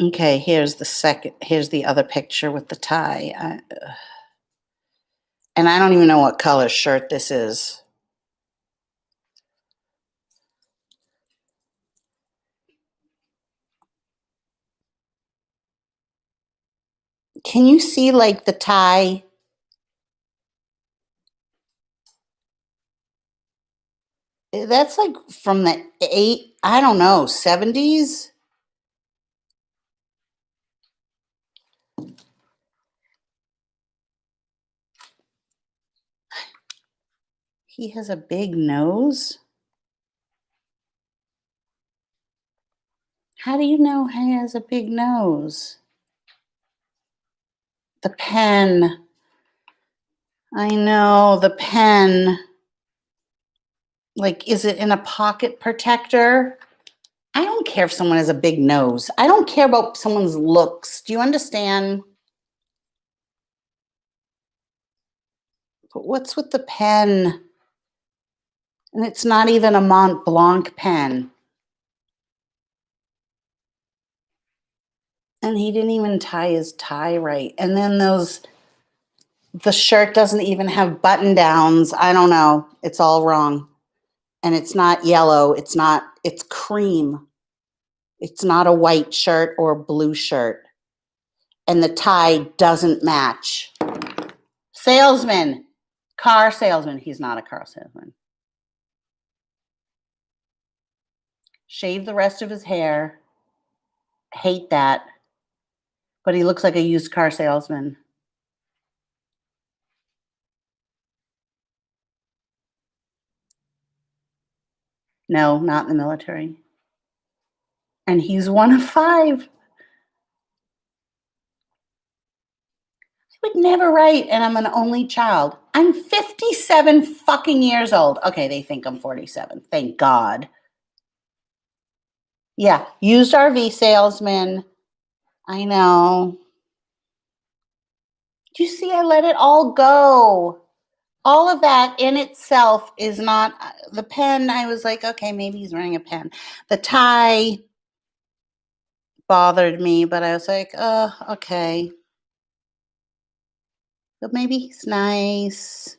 S1: Okay, here's the other picture with the tie. And I don't even know what color shirt this is. Can you see like the tie? That's like from the I don't know, 70s? He has a big nose? How do you know he has a big nose? The pen. I know, the pen. Like, is it in a pocket protector? I don't care if someone has a big nose. I don't care about someone's looks. Do you understand? But what's with the pen? And it's not even a Mont Blanc pen. And he didn't even tie his tie right. And then the shirt doesn't even have button downs. I don't know. It's all wrong. And it's not yellow. It's cream. It's not a white shirt or blue shirt. And the tie doesn't match. Salesman, car salesman. He's not a car salesman. Shave the rest of his hair. Hate that. But he looks like a used car salesman. No, not in the military. And he's one of 5. I would never write, and I'm an only child. I'm 57 fucking years old. Okay, they think I'm 47. Thank God. Yeah, used RV salesman. I know. Do you see? I let it all go. All of that in itself is not the pen. I was like, okay, maybe he's wearing a pen. The tie bothered me, but I was like, oh, okay. But maybe he's nice.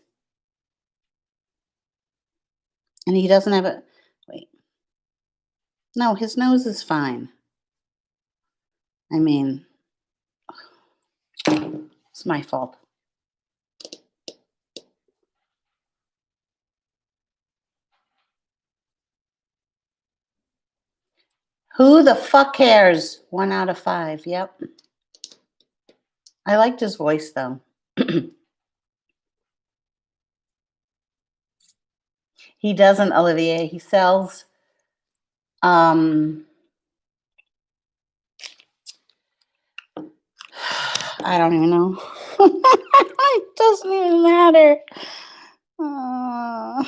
S1: And he doesn't have a. Wait. No, his nose is fine. I mean, it's my fault. Who the fuck cares? 1 out of 5. Yep. I liked his voice though. He doesn't, Olivier. He sells um I don't even know. It doesn't even matter. Uh,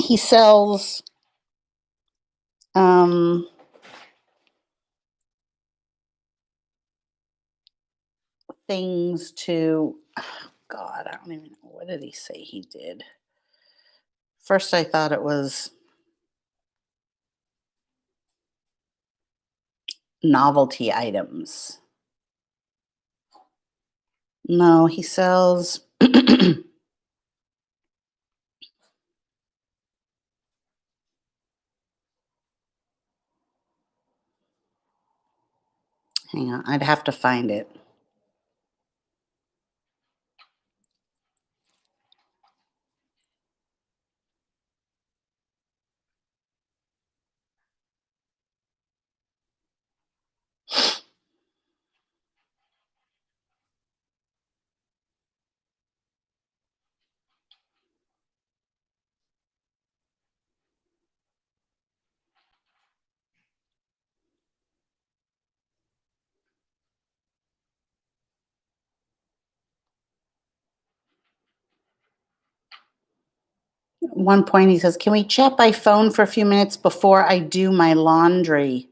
S1: he sells um things to God, I don't even know. What did he say he did? First I thought it was novelty items. No, he sells hang on, I'd have to find it. At one point he says, "Can we chat by phone for a few minutes before I do my laundry?"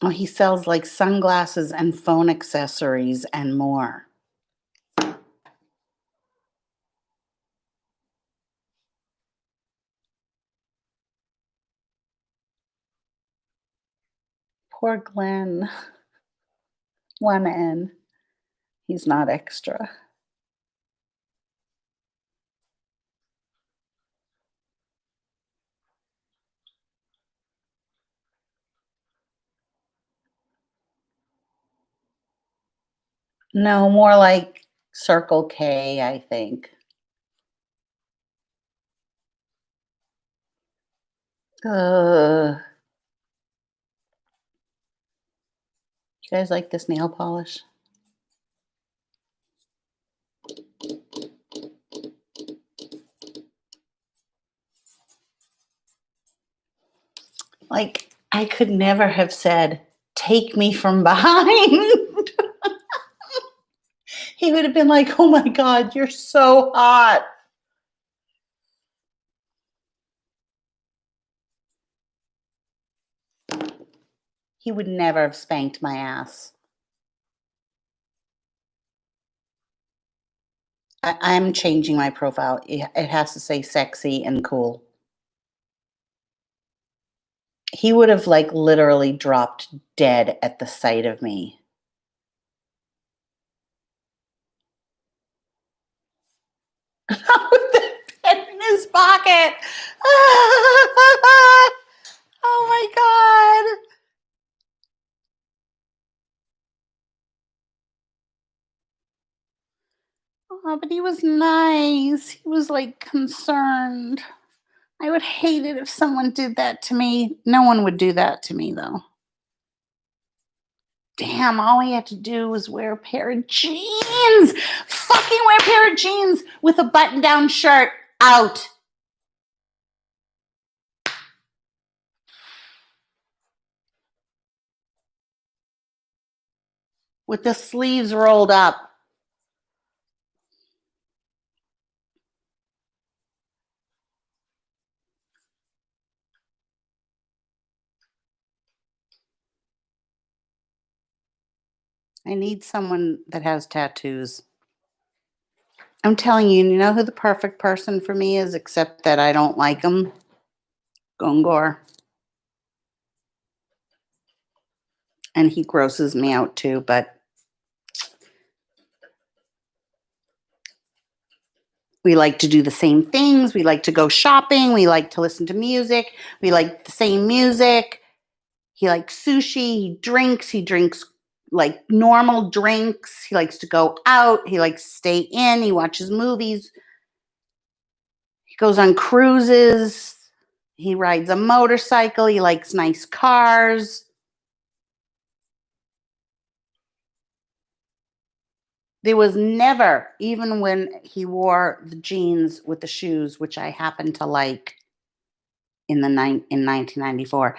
S1: Oh, he sells like sunglasses and phone accessories and more. Poor Glenn. One N. He's not extra. No, more like Circle K, I think. You guys like this nail polish? Like, I could never have said, take me from behind. He would have been like, oh my God, you're so hot. He would never have spanked my ass. I'm changing my profile. It has to say sexy and cool. He would have like literally dropped dead at the sight of me. With the pen in his pocket. Oh my God. Oh, but he was nice. He was like concerned. I would hate it if someone did that to me. No one would do that to me though. Damn, all he had to do was wear a pair of jeans. Fucking wear a pair of jeans with a button down shirt out. With the sleeves rolled up. I need someone that has tattoos. I'm telling you, you know who the perfect person for me is, except that I don't like him? Gongor. And he grosses me out too, but we like to do the same things. We like to go shopping. We like to listen to music. We like the same music. He likes sushi. He drinks. He drinks like normal drinks. He likes to go out. He likes to stay in. He watches movies. He goes on cruises. He rides a motorcycle. He likes nice cars. There was never, even when he wore the jeans with the shoes, which I happen to like in 1994,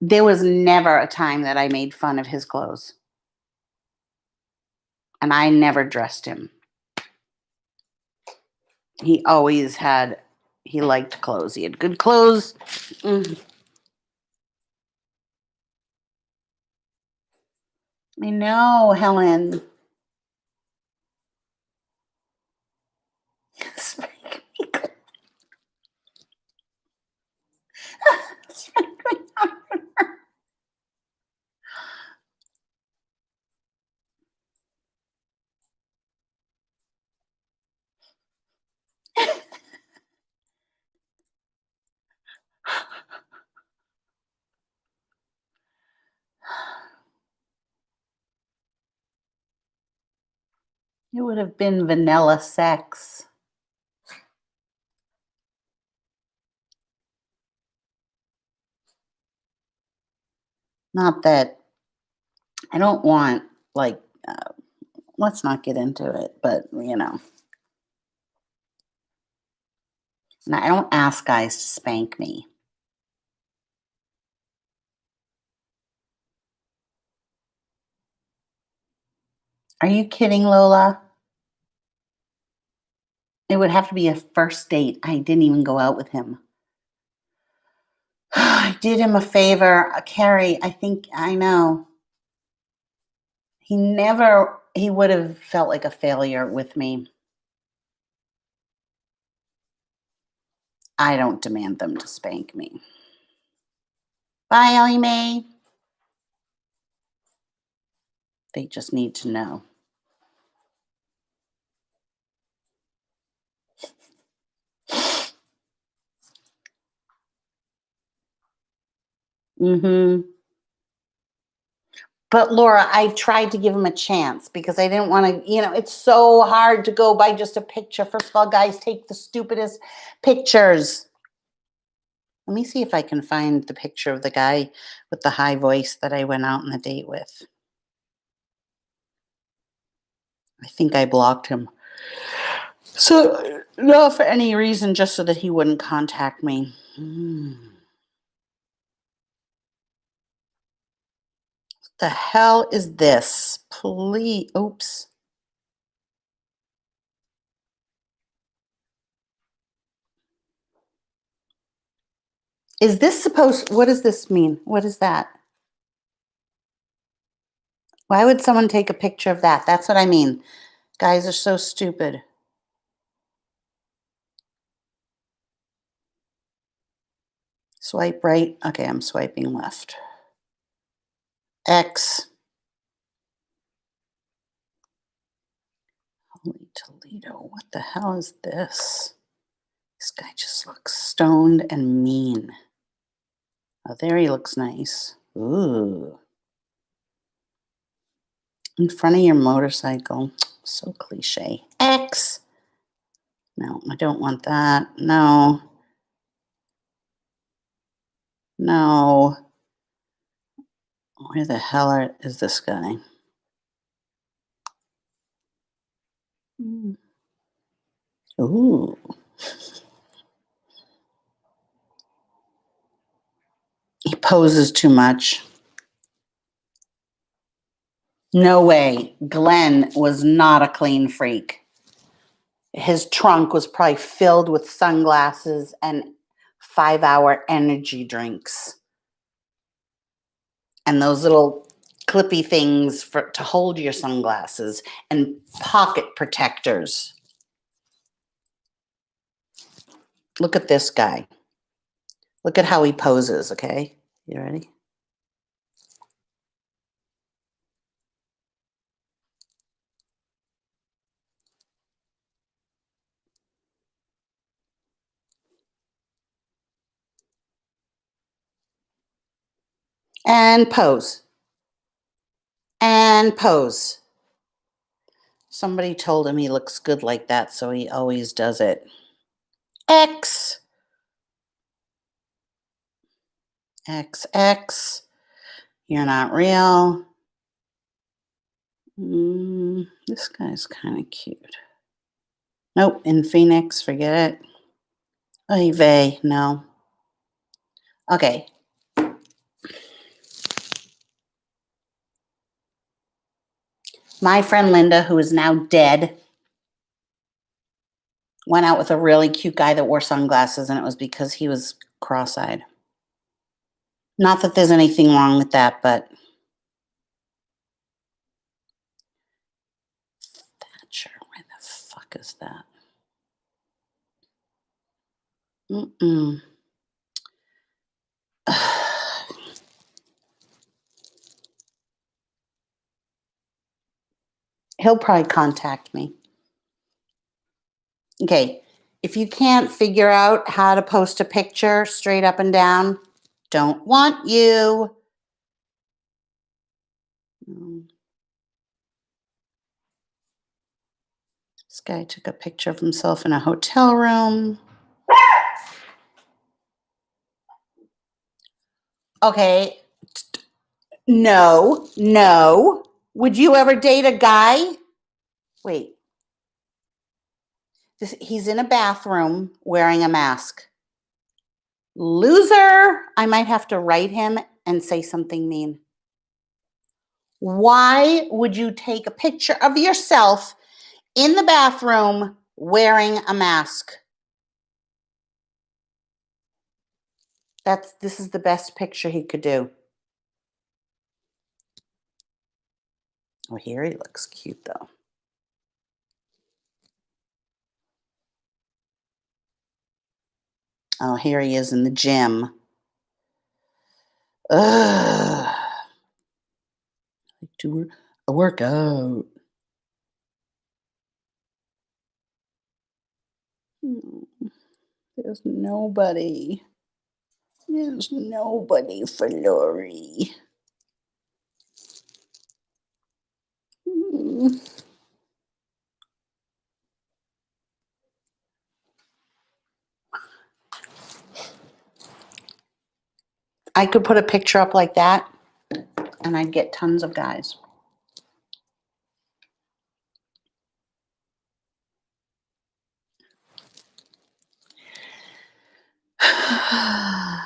S1: there was never a time that I made fun of his clothes. And I never dressed him. He always had, he liked clothes. He had good clothes. Mm. I know, Helen. Spank me. Spank me. It would have been vanilla sex. Not that I don't want, like, let's not get into it, but you know, and I don't ask guys to spank me. Are you kidding, Lola? It would have to be a first date. I didn't even go out with him. I did him a favor. Carrie, I think I know. He would have felt like a failure with me. I don't demand them to spank me. Bye, Ellie Mae. They just need to know. Mm-hmm. But Laura, I tried to give him a chance because I didn't want to, it's so hard to go by just a picture. First of all, guys take the stupidest pictures. Let me see if I can find the picture of the guy with the high voice that I went out on a date with. I think I blocked him. So, not for any reason, just so that he wouldn't contact me. What the hell is this? Please, oops. Is this what does this mean? What is that? Why would someone take a picture of that? That's what I mean. Guys are so stupid. Swipe right. Okay, I'm swiping left. X. Holy Toledo. What the hell is this? This guy just looks stoned and mean. Oh, there he looks nice. Ooh. In front of your motorcycle. So cliche. X. No, I don't want that. No. No. Where the hell is this guy? Ooh. He poses too much. No way. Glenn was not a clean freak. His trunk was probably filled with sunglasses and 5-hour energy drinks. And those little clippy things to hold your sunglasses and pocket protectors. Look at this guy. Look at how he poses, okay? You ready? And pose. And pose. Somebody told him he looks good like that, so he always does it. X. X, X. You're not real. This guy's kind of cute. Nope, in Phoenix, forget it. Oy vey, no. Okay. My friend Linda, who is now dead, went out with a really cute guy that wore sunglasses, and it was because he was cross-eyed. Not that there's anything wrong with that, but Thatcher, where the fuck is that? He'll probably contact me. Okay, if you can't figure out how to post a picture straight up and down, don't want you. This guy took a picture of himself in a hotel room. Okay. No, no. Would you ever date a guy? Wait. He's in a bathroom wearing a mask. Loser. I might have to write him and say something mean. Why would you take a picture of yourself in the bathroom wearing a mask? This is the best picture he could do. Oh, here he looks cute though. Oh, here he is in the gym. Ugh. Do a workout. Hmm, There's nobody. There's nobody for Lori. Hmm. I could put a picture up like that and I'd get tons of guys. I'm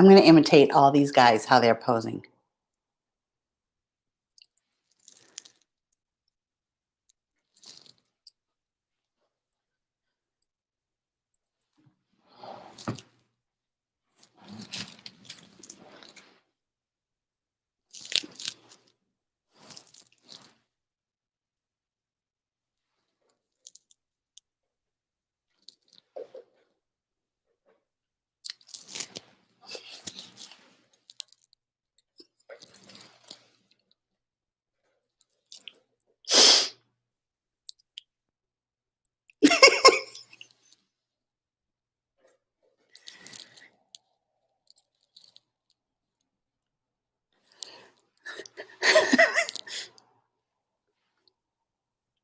S1: going to imitate all these guys, how they're posing.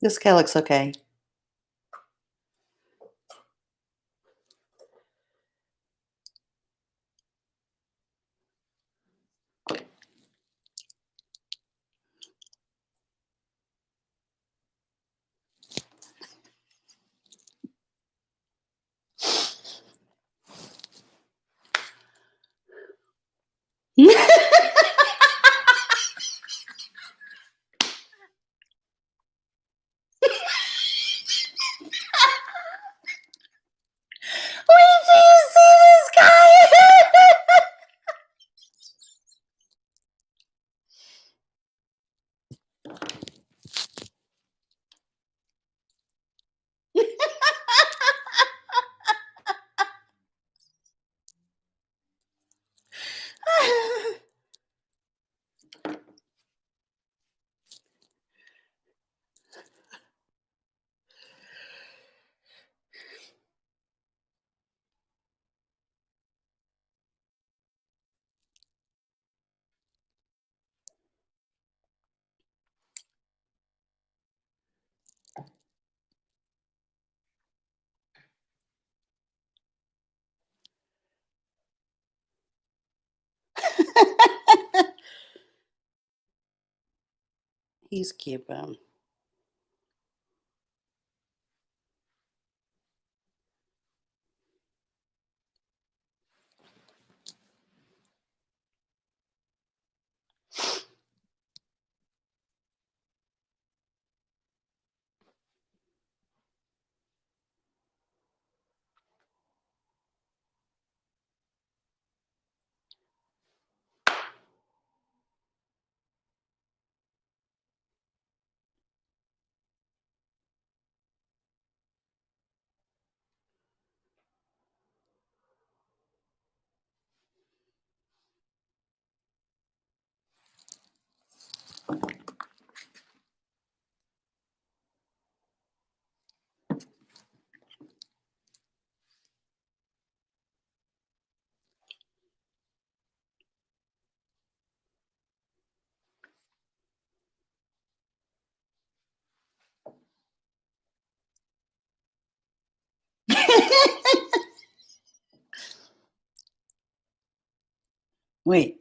S1: This guy looks okay. Wait till you see this guy. He's cute, but wait.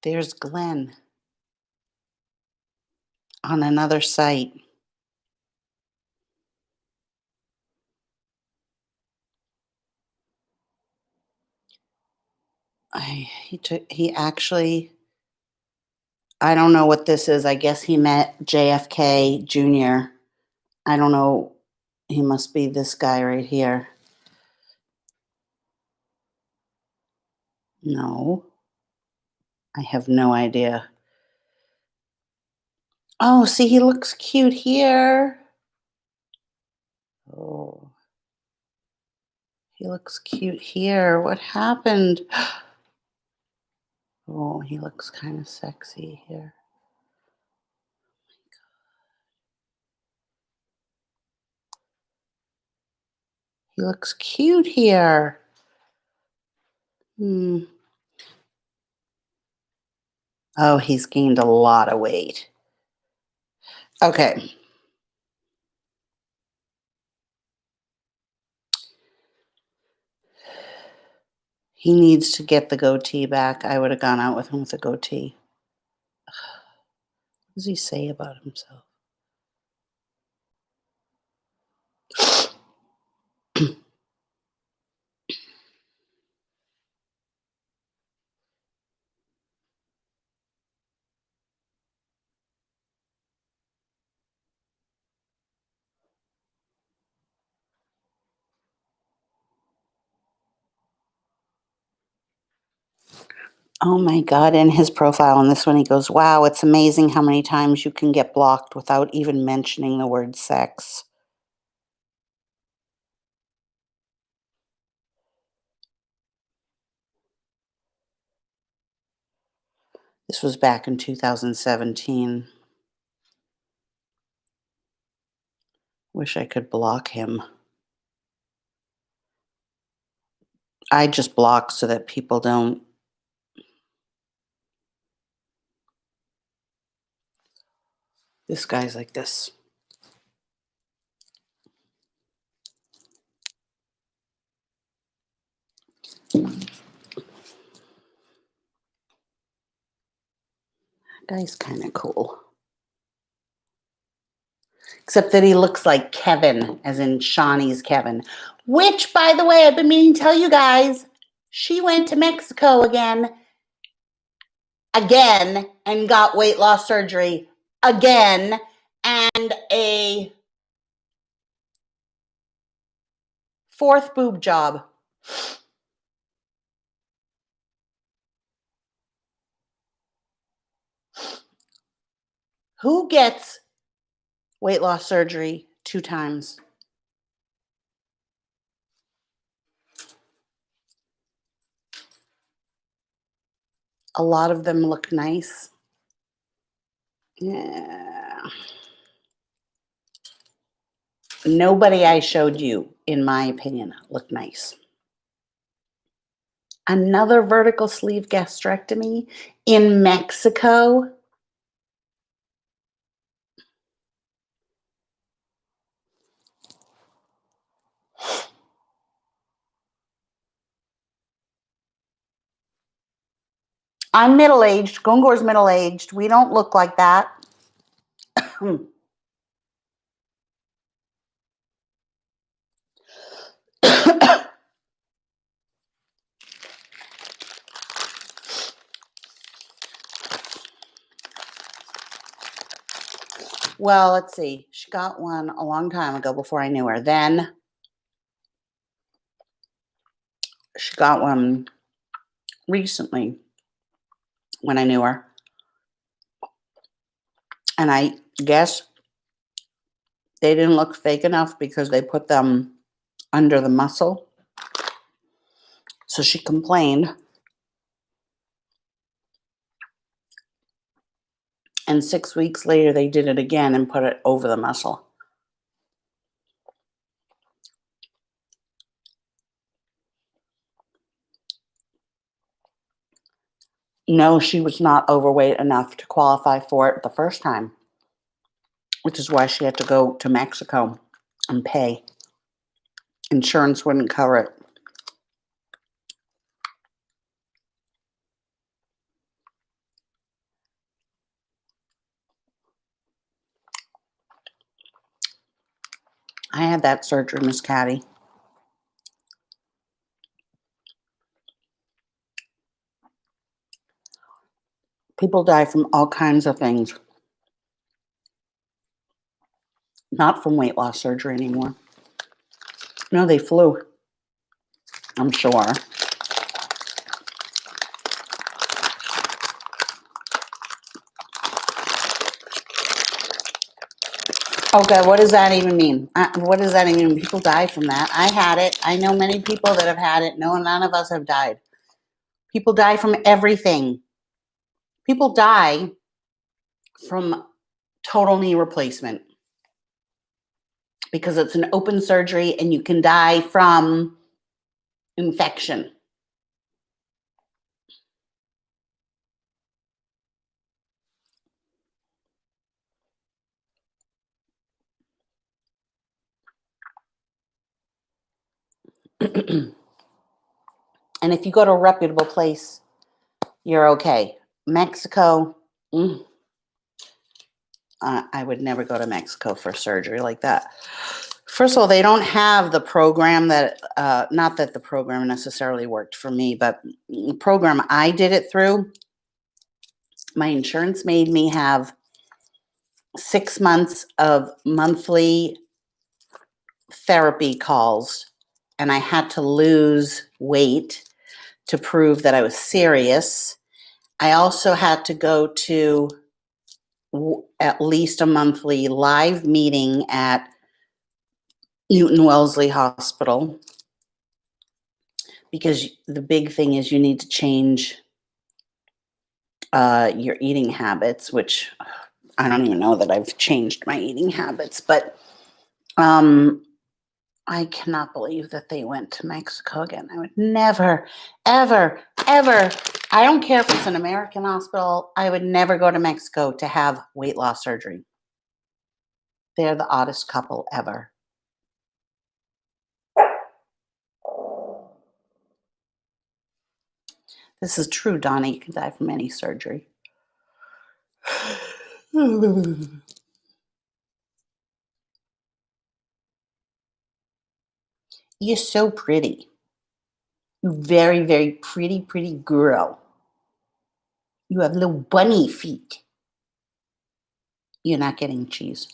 S1: There's Glenn on another site. He actually, I don't know what this is. I guess he met JFK Jr. I don't know. He must be this guy right here. No, I have no idea. Oh, see, he looks cute here. Oh, he looks cute here. What happened? Oh, he looks kind of sexy here. He looks cute here. Hmm. Oh, he's gained a lot of weight. Okay. He needs to get the goatee back. I would have gone out with him with a goatee. What does he say about himself? Oh my God. In his profile on this one, he goes, wow, it's amazing how many times you can get blocked without even mentioning the word sex. This was back in 2017. Wish I could block him. I just block so that people don't. This guy's like this. That guy's kind of cool. Except that he looks like Kevin, as in Shawnee's Kevin. Which, by the way, I've been meaning to tell you guys, she went to Mexico again, and got weight loss surgery again, and a fourth boob job. Who gets weight loss surgery 2 times? A lot of them look nice. Yeah. Nobody I showed you, in my opinion, looked nice. Another vertical sleeve gastrectomy in Mexico. I'm middle-aged. Gungor's middle-aged. We don't look like that. Well, let's see. She got one a long time ago before I knew her. Then she got one recently when I knew her. And I guess they didn't look fake enough because they put them under the muscle. So she complained. And 6 weeks later, they did it again and put it over the muscle. No, she was not overweight enough to qualify for it the first time, which is why she had to go to Mexico and pay. Insurance wouldn't cover it. I had that surgery, Miss Catty. People die from all kinds of things. Not from weight loss surgery anymore. No, they flew. I'm sure. Okay, what does that even mean? What does that even mean? People die from that. I had it. I know many people that have had it. No, none of us have died. People die from everything. People die from total knee replacement because it's an open surgery and you can die from infection. And if you go to a reputable place, you're okay. Mexico, I would never go to Mexico for surgery like that. First of all, they don't have the program that, not that the program necessarily worked for me, but the program I did it through, my insurance made me have 6 months of monthly therapy calls, and I had to lose weight to prove that I was serious. I also had to go to at least a monthly live meeting at Newton Wellesley Hospital, because the big thing is you need to change your eating habits, which I don't even know that I've changed my eating habits, but I cannot believe that they went to Mexico again. I would never, ever, ever, I don't care if it's an American hospital, I would never go to Mexico to have weight loss surgery. They're the oddest couple ever. This is true, Donna. You can die from any surgery. You're so pretty. You're very, very pretty, pretty girl. You have little bunny feet. You're not getting cheese.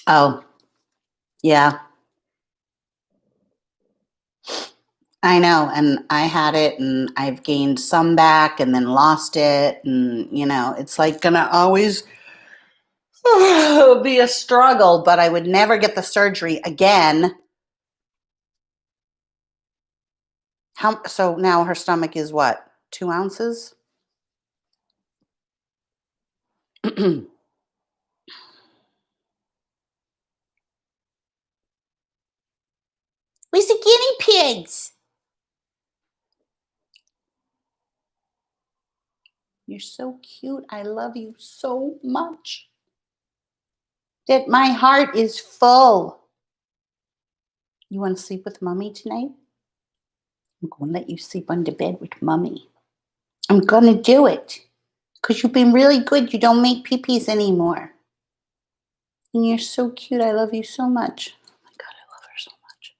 S1: Oh, yeah. I know, and I had it, and I've gained some back and then lost it, and it's like gonna always be a struggle, but I would never get the surgery again. So now her stomach is what, 2 ounces? We're the guinea pigs. You're so cute. I love you so much that my heart is full. You want to sleep with Mommy tonight? I'm going to let you sleep under bed with Mommy. I'm going to do it because you've been really good. You don't make pee-pees anymore. And you're so cute. I love you so much. Oh my God, I love her so much.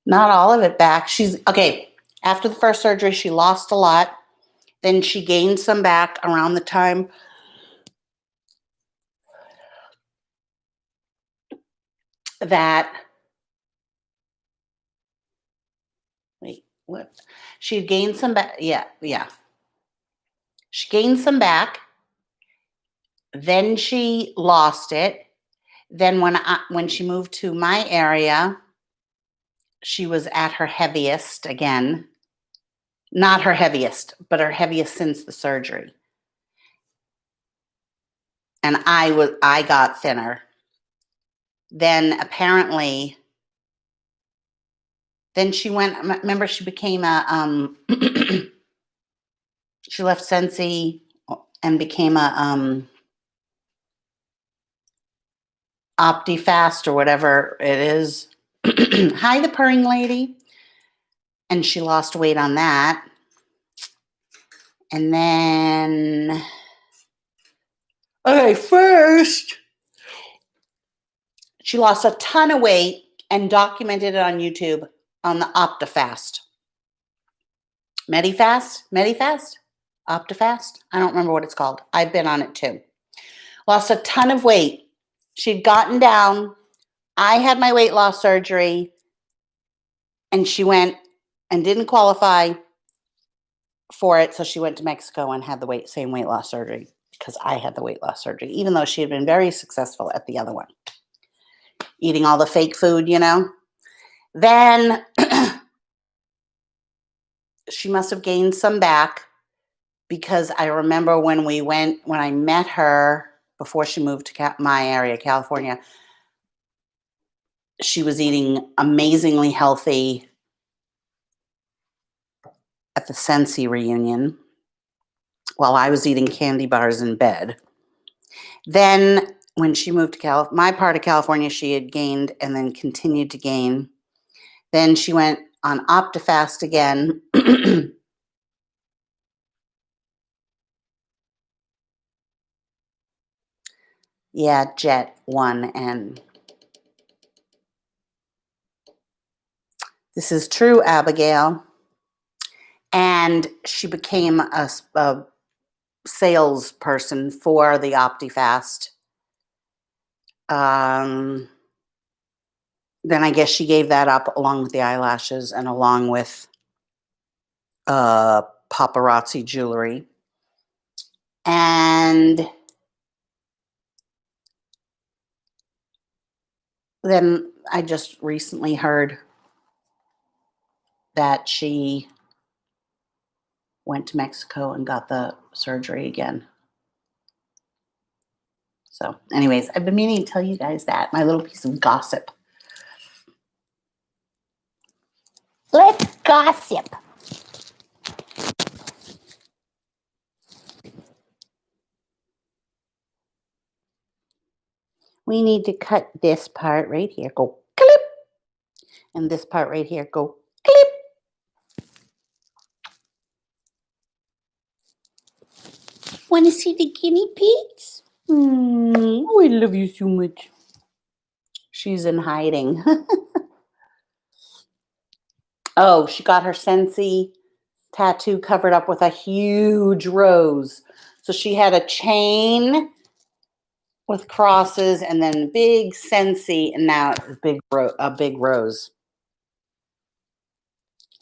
S1: Not all of it back. Okay. After the first surgery, she lost a lot. Then she gained some back around the time that, wait, what? She gained some back. Yeah. She gained some back. Then she lost it. Then when she moved to my area, she was at her heaviest again. Not her heaviest, but her heaviest since the surgery. And I got thinner. Then apparently, then she went, remember she became she left Sensi and became a OptiFast or whatever it is. Hi, the purring lady. And she lost weight on that. And then Okay, first, she lost a ton of weight and documented it on YouTube on the OptiFast. Medifast? OptiFast? I don't remember what it's called. I've been on it too. Lost a ton of weight. She'd gotten down. I had my weight loss surgery, and she went and didn't qualify for it, so she went to Mexico and had the same weight loss surgery because I had the weight loss surgery, even though she had been very successful at the other one, eating all the fake food, you know. Then she must have gained some back because I remember when I met her before she moved to my area, California, she was eating amazingly healthy at the Sensi reunion while I was eating candy bars in bed. Then when she moved to my part of California, she had gained and then continued to gain. Then she went on OptiFast again. Yeah, Jet 1N. This is true, Abigail. And she became a salesperson for the OptiFast. Then I guess she gave that up along with the eyelashes and along with paparazzi jewelry. And then I just recently heard that she went to Mexico and got the surgery again. So anyways, I've been meaning to tell you guys that, my little piece of gossip. Let's gossip. We need to cut this part right here, go clip. And this part right here, go clip. Want to see the guinea pigs? Oh, I love you so much. She's in hiding. Oh, she got her Sensi tattoo covered up with a huge rose. So she had a chain with crosses and then big Sensi, and now it's a big rose.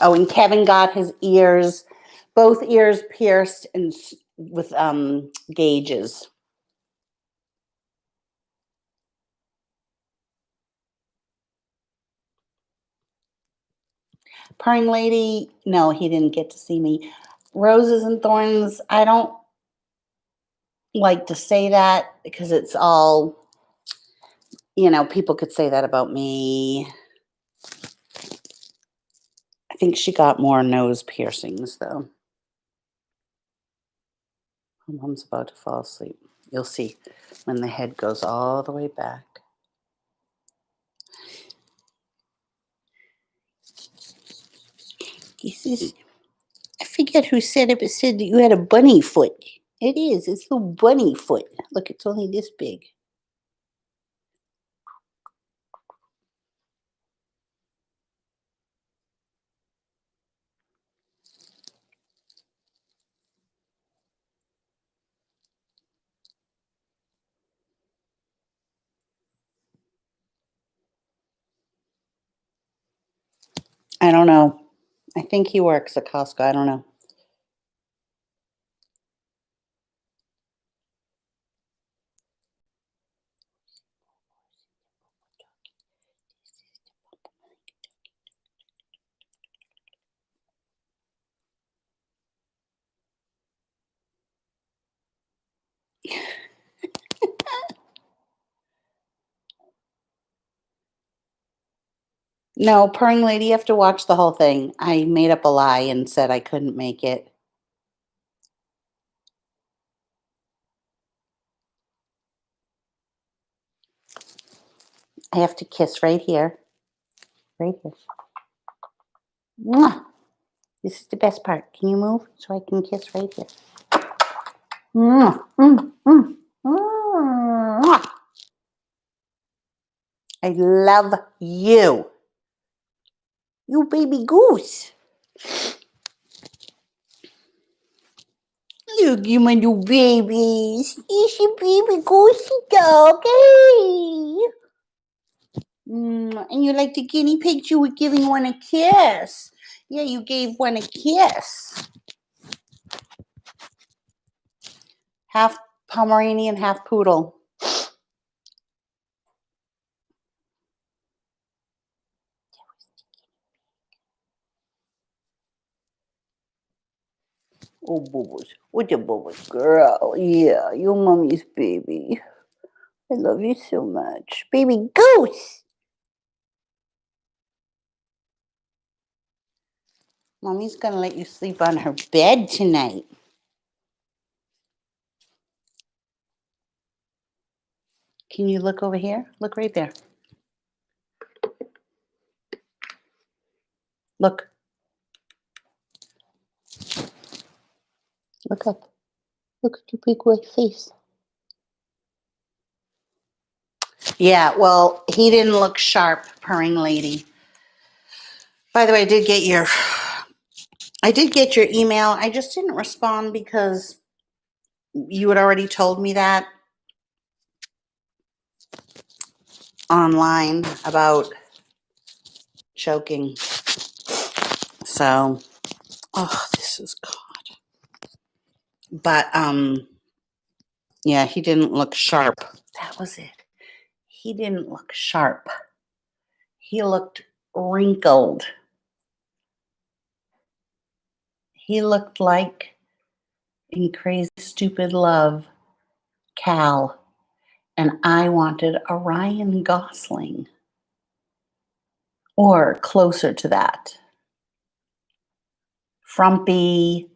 S1: Oh, and Kevin got his ears, both ears pierced and with gauges. Purring Lady, no, he didn't get to see me. Roses and thorns, I don't like to say that because it's all, people could say that about me. I think she got more nose piercings, though. Mom's about to fall asleep. You'll see when the head goes all the way back. I forget who said it, but said that you had a bunny foot. It is. It's a little bunny foot. Look, it's only this big. I don't know. I think he works at Costco. I don't know. No, Purring Lady, you have to watch the whole thing. I made up a lie and said I couldn't make it. I have to kiss right here. Right here. Mwah! This is the best part. Can you move so I can kiss right here? Mwah! I love you. You baby goose. Look, you my new babies. Is your baby goosey dog? Hey. And you like the guinea pigs? You were giving one a kiss. Yeah, you gave one a kiss. Half Pomeranian, half poodle. Oh, Bubbles. What a Bubbles girl. Yeah, your mommy's baby. I love you so much. Baby goose. Mommy's going to let you sleep on her bed tonight. Can you look over here? Look right there. Look. Look up. Look at your big white face. Yeah, well, he didn't look sharp, purring lady. By the way, I did get your email. I just didn't respond because you had already told me that online about choking. So, this is God. But yeah, he didn't look sharp. That was it. He didn't look sharp. He looked wrinkled. He looked like in Crazy Stupid Love, Cal, and I wanted a Ryan Gosling or closer to that. Frumpy,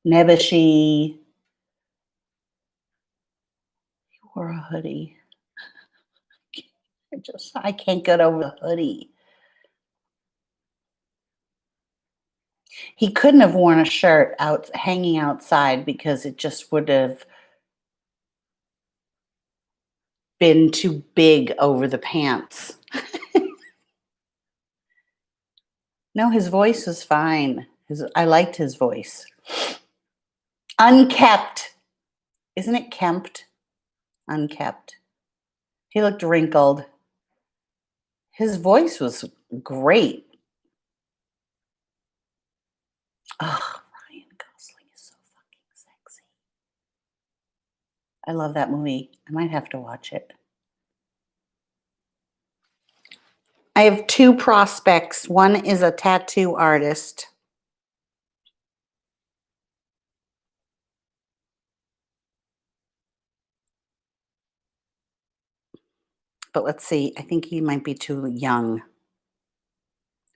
S1: nebbishy. He wore a hoodie. I can't get over the hoodie. He couldn't have worn a shirt out hanging outside because it just would have been too big over the pants. No, his voice was fine. I liked his voice. Unkept. Isn't it kempt? Unkept. He looked wrinkled. His voice was great. Oh, Ryan Gosling is so fucking sexy. I love that movie. I might have to watch it. I have two prospects. One is a tattoo artist. But let's see. I think he might be too young.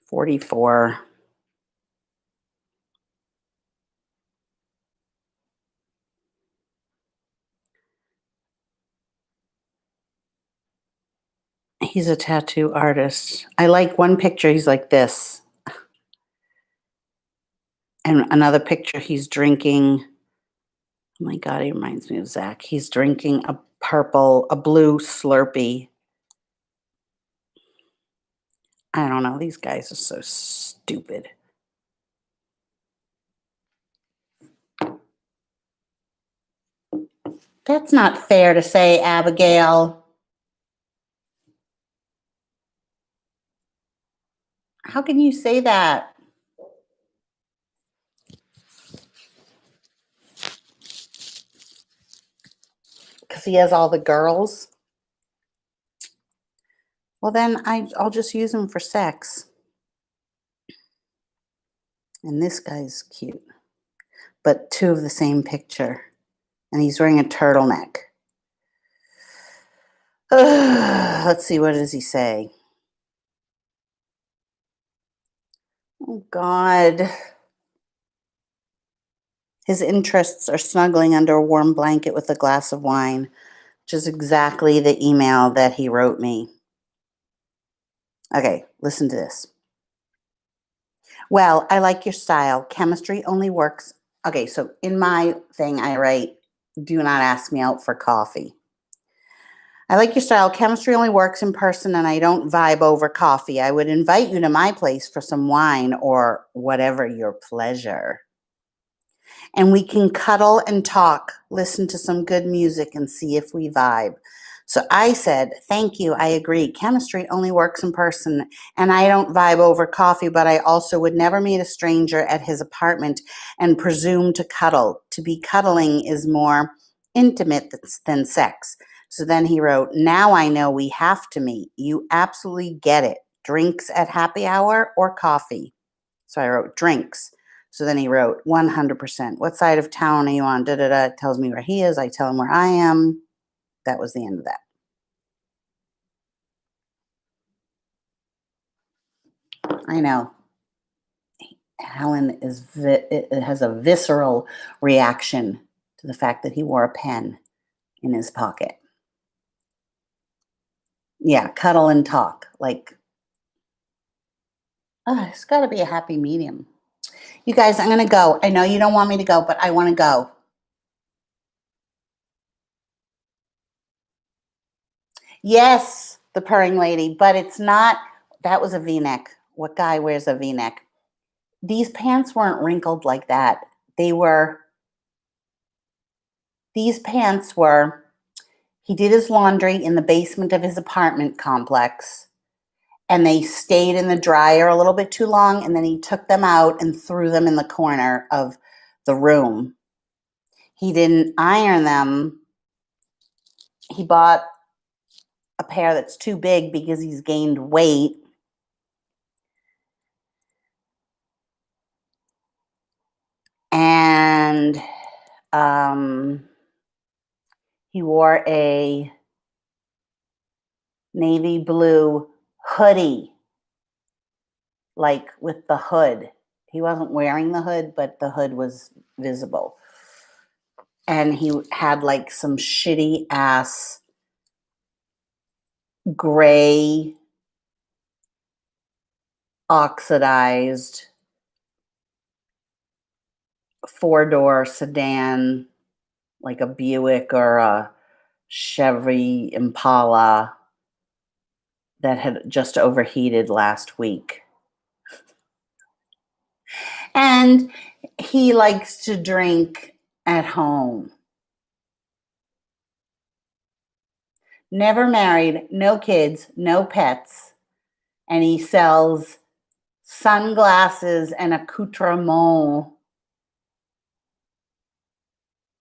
S1: 44. He's a tattoo artist. I like one picture. He's like this. And another picture, he's drinking. Oh my God, he reminds me of Zach. He's drinking a blue Slurpee. I don't know. These guys are so stupid. That's not fair to say, Abigail. How can you say that? Because he has all the girls? Well, then I'll just use him for sex. And this guy's cute. But two of the same picture. And he's wearing a turtleneck. Let's see, what does he say? Oh, God. His interests are snuggling under a warm blanket with a glass of wine, which is exactly the email that he wrote me. Okay, listen to this. Well, I like your style. Chemistry only works. Okay, so in my thing, I write, do not ask me out for coffee. I like your style. Chemistry only works in person, and I don't vibe over coffee. I would invite you to my place for some wine or whatever your pleasure. And we can cuddle and talk, listen to some good music, and see if we vibe. So I said, thank you. I agree. Chemistry only works in person, and I don't vibe over coffee, but I also would never meet a stranger at his apartment and presume to cuddle. To be cuddling is more intimate than sex. So then he wrote, now I know we have to meet. You absolutely get it. Drinks at happy hour or coffee? So I wrote drinks. So then he wrote 100%. What side of town are you on? Da da da. Tells me where he is. I tell him where I am. That was the end of that. I know. Helen has a visceral reaction to the fact that he wore a pen in his pocket. Yeah, cuddle and talk. Like, it's got to be a happy medium. You guys, I'm going to go. I know you don't want me to go, but I want to go. Yes, the purring lady, but it's not. That was a V-neck. What guy wears a V-neck? These pants weren't wrinkled like that. They were, these pants were, he did his laundry in the basement of his apartment complex, and they stayed in the dryer a little bit too long, and then he took them out and threw them in the corner of the room. He didn't iron them. He bought a pair that's too big because he's gained weight. And he wore a navy blue hoodie, like with the hood. He wasn't wearing the hood, but the hood was visible. And he had like some shitty ass gray oxidized 4-door sedan, like a Buick or a Chevy Impala, that had just overheated last week. And he likes to drink at home. Never married, no kids, no pets. And he sells sunglasses and accoutrements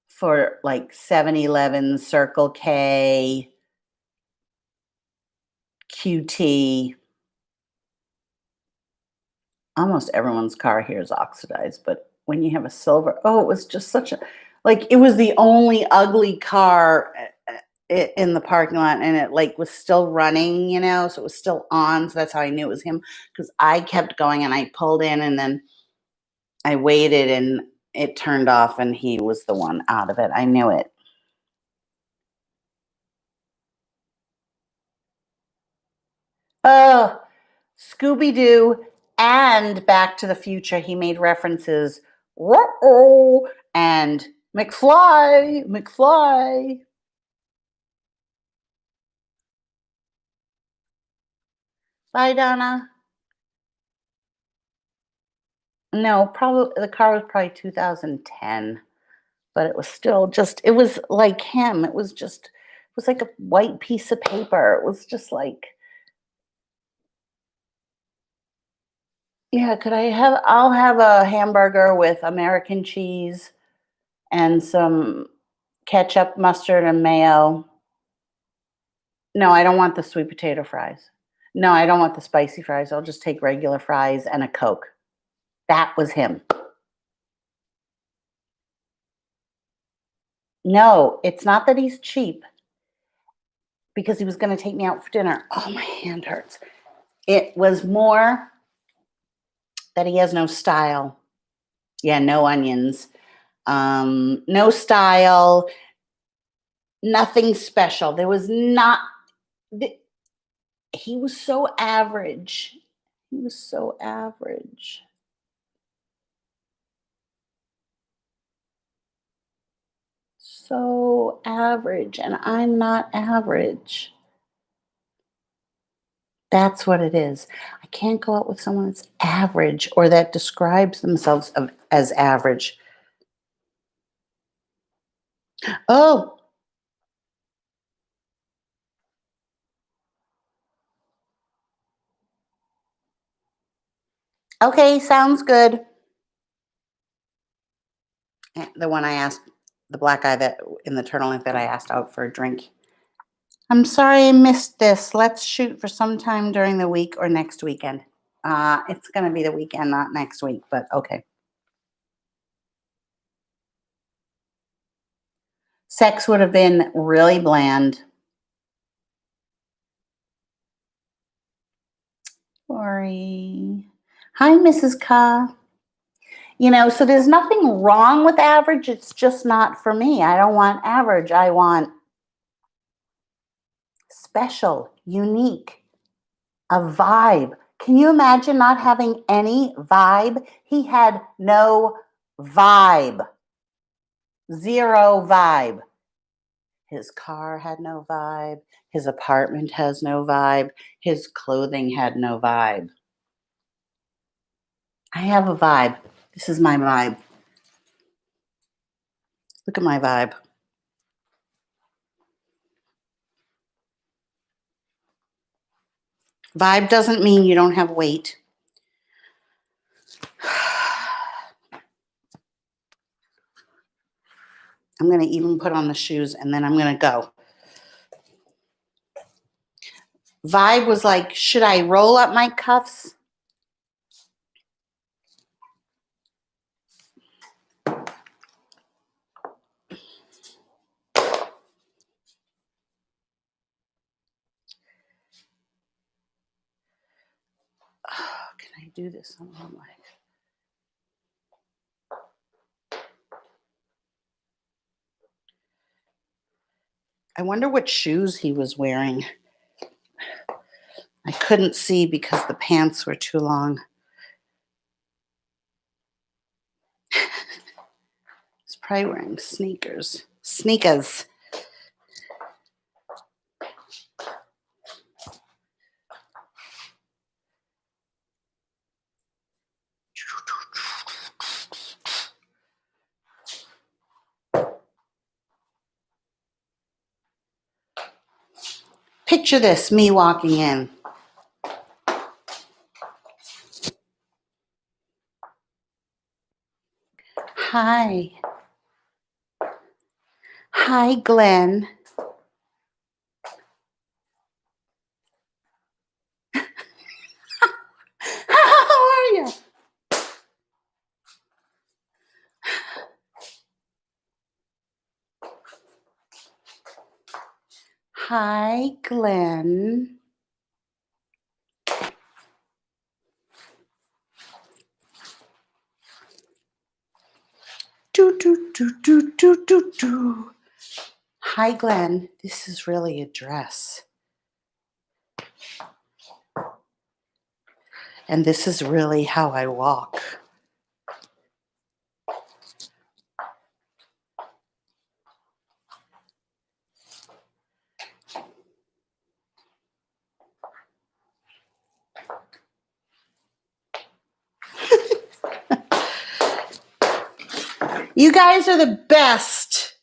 S1: for like 7-Eleven, Circle K, QT. Almost everyone's car here is oxidized, but when you have a silver, it was just such a, like, it was the only ugly car in the parking lot, and it like was still running, so it was still on. So that's how I knew it was him, because I kept going and I pulled in and then I waited and it turned off and he was the one out of it. I knew it. Oh, Scooby-Doo and Back to the Future. He made references. Whoa, and McFly, McFly. Bye, Donna. No, probably the car was probably 2010, but it was still just, it was like him. It was just, it was like a white piece of paper. It was just like, yeah, I'll have a hamburger with American cheese and some ketchup, mustard, and mayo. No, I don't want the sweet potato fries. No, I don't want the spicy fries. I'll just take regular fries and a Coke. That was him. No, it's not that he's cheap, because he was going to take me out for dinner. Oh, my hand hurts. It was more that he has no style. Yeah, no onions. No style. Nothing special. There was not. He was so average. He was so average. so average, and I'm not average. That's what it is. I can't go out with someone that's average or that describes themselves as average. Oh, okay, sounds good. The one I asked, the black guy that in the turtleneck that I asked out for a drink. I'm sorry I missed this. Let's shoot for sometime during the week or next weekend. It's going to be the weekend, not next week, but okay. Sex would have been really bland. Lori. Hi, Mrs. Ka. So there's nothing wrong with average. It's just not for me. I don't want average. I want special, unique, a vibe. Can you imagine not having any vibe? He had no vibe, zero vibe. His car had no vibe. His apartment has no vibe. His clothing had no vibe. I have a vibe. This is my vibe. Look at my vibe. Vibe doesn't mean you don't have weight. I'm going to even put on the shoes and then I'm going to go. Vibe was like, should I roll up my cuffs? Oh, can I do this on one leg? I wonder what shoes he was wearing. I couldn't see because the pants were too long. He's probably wearing sneakers. Sneakers. Picture this, me walking in. Hi. Hi, Glenn. How are you? Hi, Glenn. Do, do, do, do, do, do, do. Hi, Glenn. This is really a dress. And this is really how I walk. You guys are the best.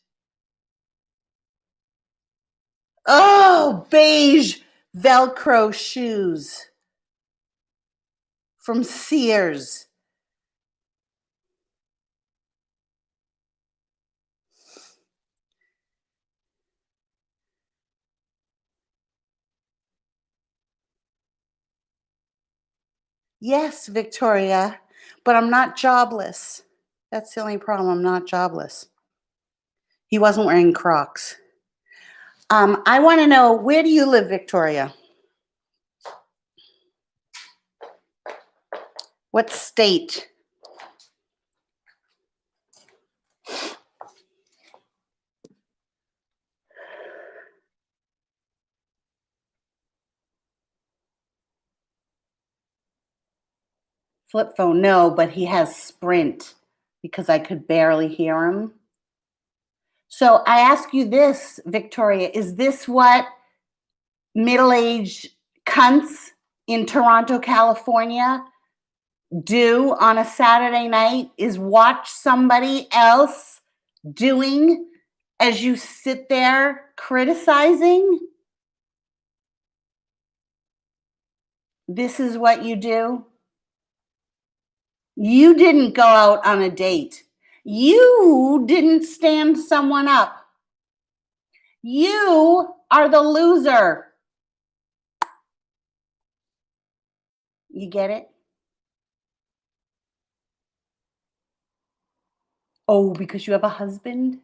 S1: Oh, beige Velcro shoes from Sears. Yes, Victoria, but I'm not jobless. That's the only problem. I'm not jobless. He wasn't wearing Crocs. I want to know, where do you live, Victoria? What state? Flip phone, no, but he has Sprint because I could barely hear him. So I ask you this, Victoria, is this what middle-aged cunts in Toronto, California do on a Saturday night, is watch somebody else doing as you sit there criticizing? This is what you do? You didn't go out on a date. You didn't stand someone up. You are the loser. You get it? Oh, because you have a husband?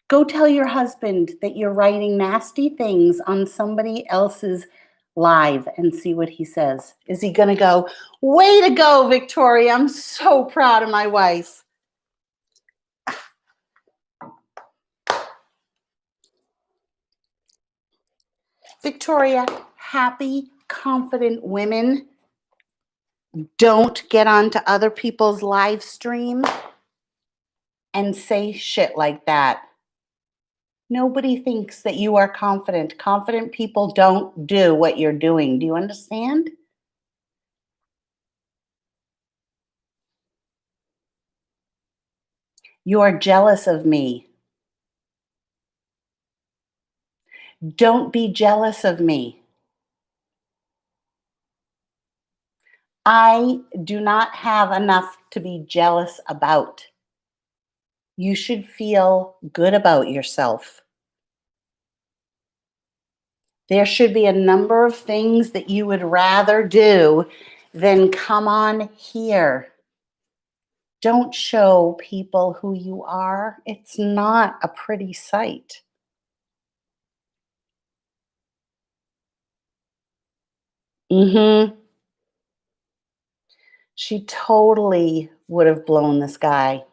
S1: Go tell your husband that you're writing nasty things on somebody else's live and see what he says. Is he going to go, way to go, Victoria? I'm so proud of my wife. Victoria, happy, confident women don't get onto other people's live stream and say shit like that. Nobody thinks that you are confident. Confident people don't do what you're doing. Do you understand? You are jealous of me. Don't be jealous of me. I do not have enough to be jealous about. You should feel good about yourself. There should be a number of things that you would rather do than come on here. Don't show people who you are. It's not a pretty sight. She totally would have blown this guy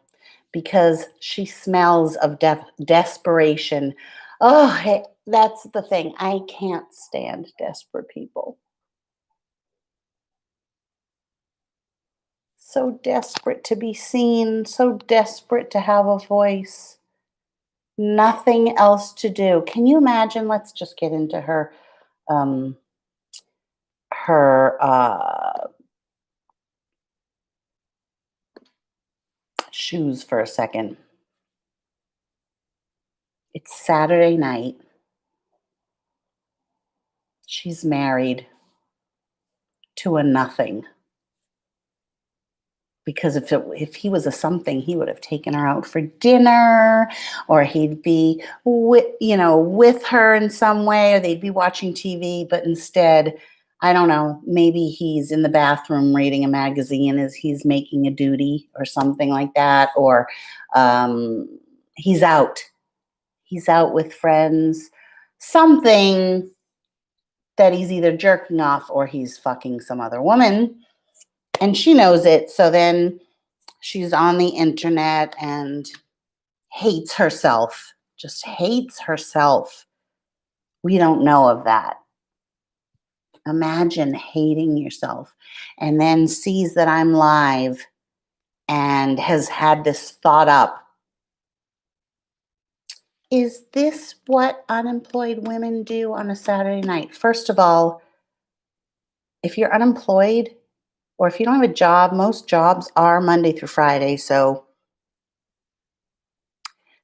S1: because she smells of desperation. Oh, hey, that's the thing. I can't stand desperate people. So desperate to be seen, so desperate to have a voice. Nothing else to do. Can you imagine? Let's just get into um, her shoes for a second. It's Saturday night. She's married to a nothing. Because if he was a something, he would have taken her out for dinner, or he'd be with her in some way, or they'd be watching TV. But instead, I don't know, maybe he's in the bathroom reading a magazine as he's making a duty or something like that, or he's out. He's out with friends, something that he's either jerking off or he's fucking some other woman, and she knows it. So then she's on the internet and hates herself, just hates herself. We don't know of that. Imagine hating yourself and then sees that I'm live and has had this thought up. Is this what unemployed women do on a Saturday night? First of all, if you're unemployed or if you don't have a job, most jobs are Monday through Friday. So,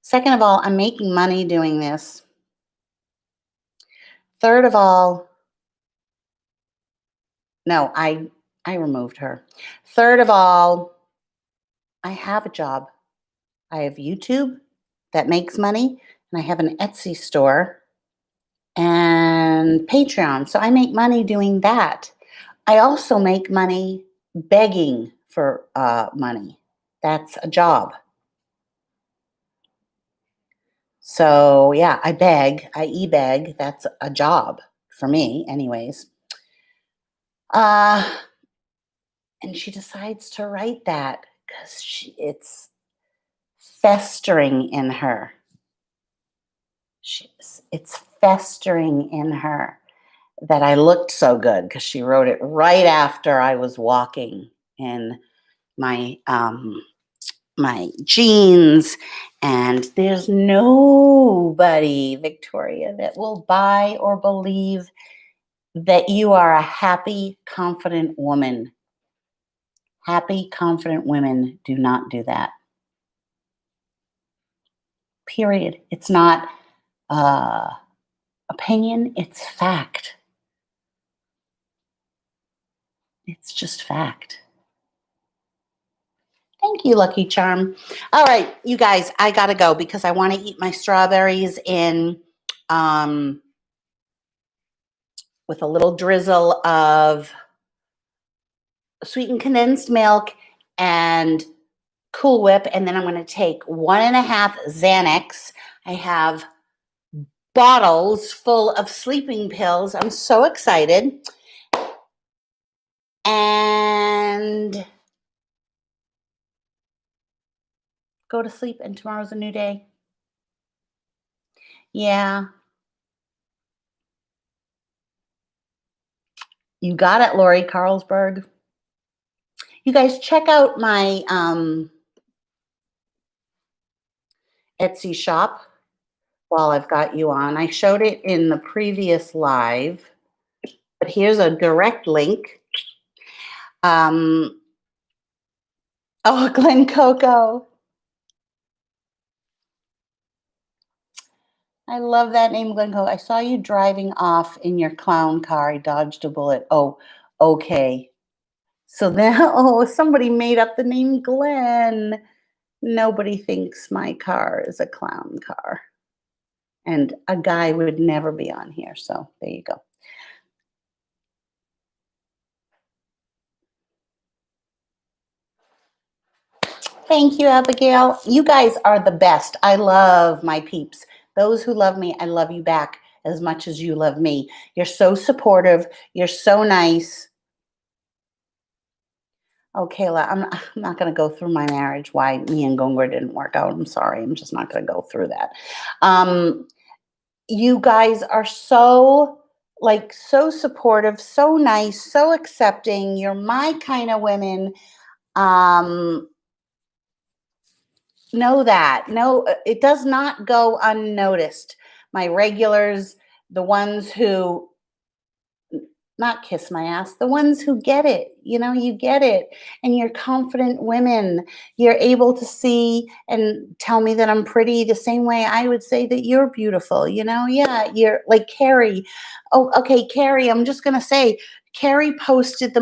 S1: second of all, I'm making money doing this. Third of all, no, I removed her. Third of all, I have a job. I have YouTube that makes money, and I have an Etsy store and Patreon. So I make money doing that. I also make money begging for money. That's a job. So yeah, I beg. I e-beg. That's a job for me, anyways. And she decides to write that because it's festering in her. It's festering in her that I looked so good because she wrote it right after I was walking in my my jeans And there's nobody, Victoria, that will buy or believe that you are a happy, confident woman. Happy, confident women do not do that. Period. It's not opinion, it's fact. It's just fact. Thank you, Lucky Charm. All right, you guys, I got to go because I want to eat my strawberries in with a little drizzle of sweetened condensed milk and Cool Whip. And then I'm going to take 1.5 Xanax. I have bottles full of sleeping pills. I'm so excited. And go to sleep, and tomorrow's a new day. Yeah. You got it, Lori Carlsberg. You guys check out my Etsy shop while I've got you on. I showed it in the previous live, but here's a direct link. Oh, Glen Coco. I love that name, Glen Coco. I saw you driving off in your clown car. I dodged a bullet. Oh, okay. So then, oh, somebody made up the name Glenn. Nobody thinks my car is a clown car. And a guy would never be on here. So there you go. Thank you, Abigail. You guys are the best. I love my peeps. Those who love me, I love you back as much as you love me. You're so supportive. You're so nice. Oh, Kayla, I'm not going to go through my marriage, why me and Gonger didn't work out. I'm sorry. I'm just not going to go through that. You guys are so supportive, so nice, so accepting. You're my kind of women. Know that. No, it does not go unnoticed. My regulars, the ones who not kiss my ass, the ones who get it, you get it. And you're confident women. You're able to see and tell me that I'm pretty the same way I would say that you're beautiful. Yeah, you're like Carrie. Oh, okay, Carrie, I'm just going to say, Carrie posted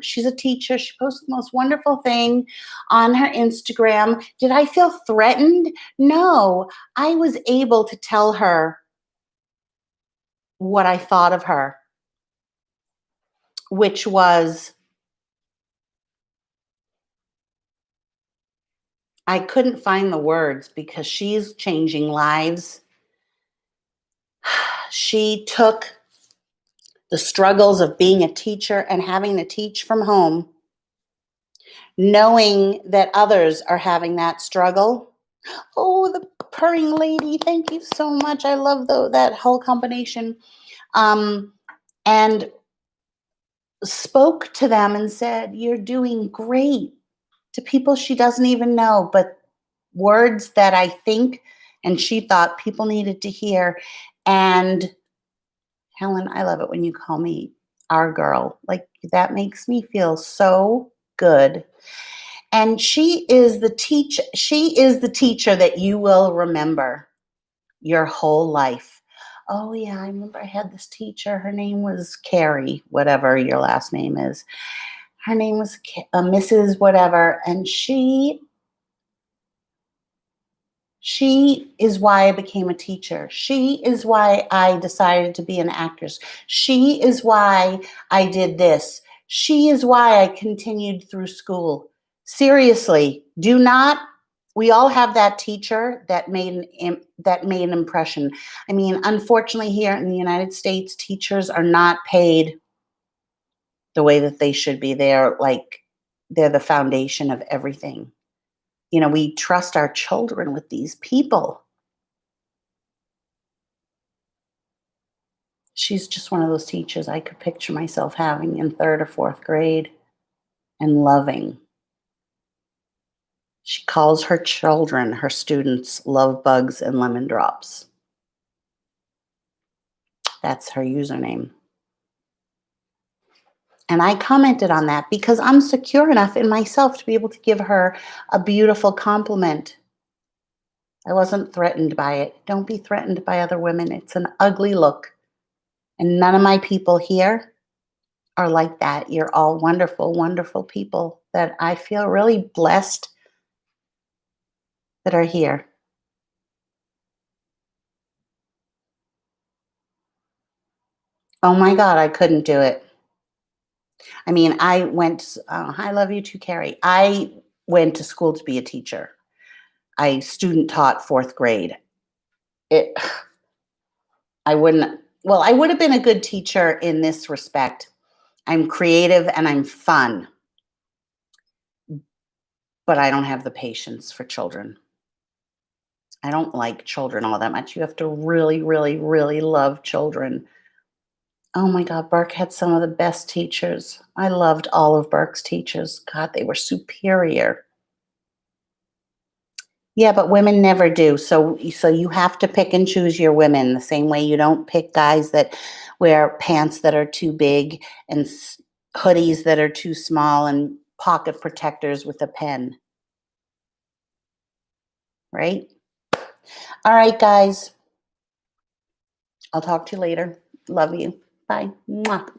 S1: she's a teacher. She posted the most wonderful thing on her Instagram. Did I feel threatened? No, I was able to tell her what I thought of her, which was, I couldn't find the words because she's changing lives. She took the struggles of being a teacher and having to teach from home, knowing that others are having that struggle. Oh, the purring lady, thank you so much. I love that whole combination. And spoke to them and said, you're doing great, to people she doesn't even know, but words that I think and she thought people needed to hear. And Helen, I love it when you call me our girl. Like, that makes me feel so good. And she is the teacher that you will remember your whole life. Oh yeah, I remember I had this teacher. Her name was Carrie, whatever your last name is. Her name was Mrs. Whatever, and she is why I became a teacher. She is why I decided to be an actress. She is why I did this. She is why I continued through school. Seriously, we all have that teacher that made an impression. I mean, unfortunately, here in the United States, teachers are not paid the way that they should be. They're the foundation of everything. We trust our children with these people. She's just one of those teachers I could picture myself having in 3rd or 4th grade and loving. She calls her children, her students, love bugs and lemon drops. That's her username. And I commented on that because I'm secure enough in myself to be able to give her a beautiful compliment. I wasn't threatened by it. Don't be threatened by other women. It's an ugly look. And none of my people here are like that. You're all wonderful, wonderful people that I feel really blessed that are here. Oh my God, I couldn't do it. I mean, I love you too, Carrie. I went to school to be a teacher. I student taught fourth grade. It, I wouldn't, well, I would have been a good teacher in this respect. I'm creative and I'm fun, but I don't have the patience for children. I don't like children all that much. You have to really, really, really love children. Oh my God, Burke had some of the best teachers. I loved all of Burke's teachers. God, they were superior. Yeah, but women never do. So you have to pick and choose your women the same way you don't pick guys that wear pants that are too big and hoodies that are too small and pocket protectors with a pen, right? All right, guys. I'll talk to you later. Love you. Bye. Mwah.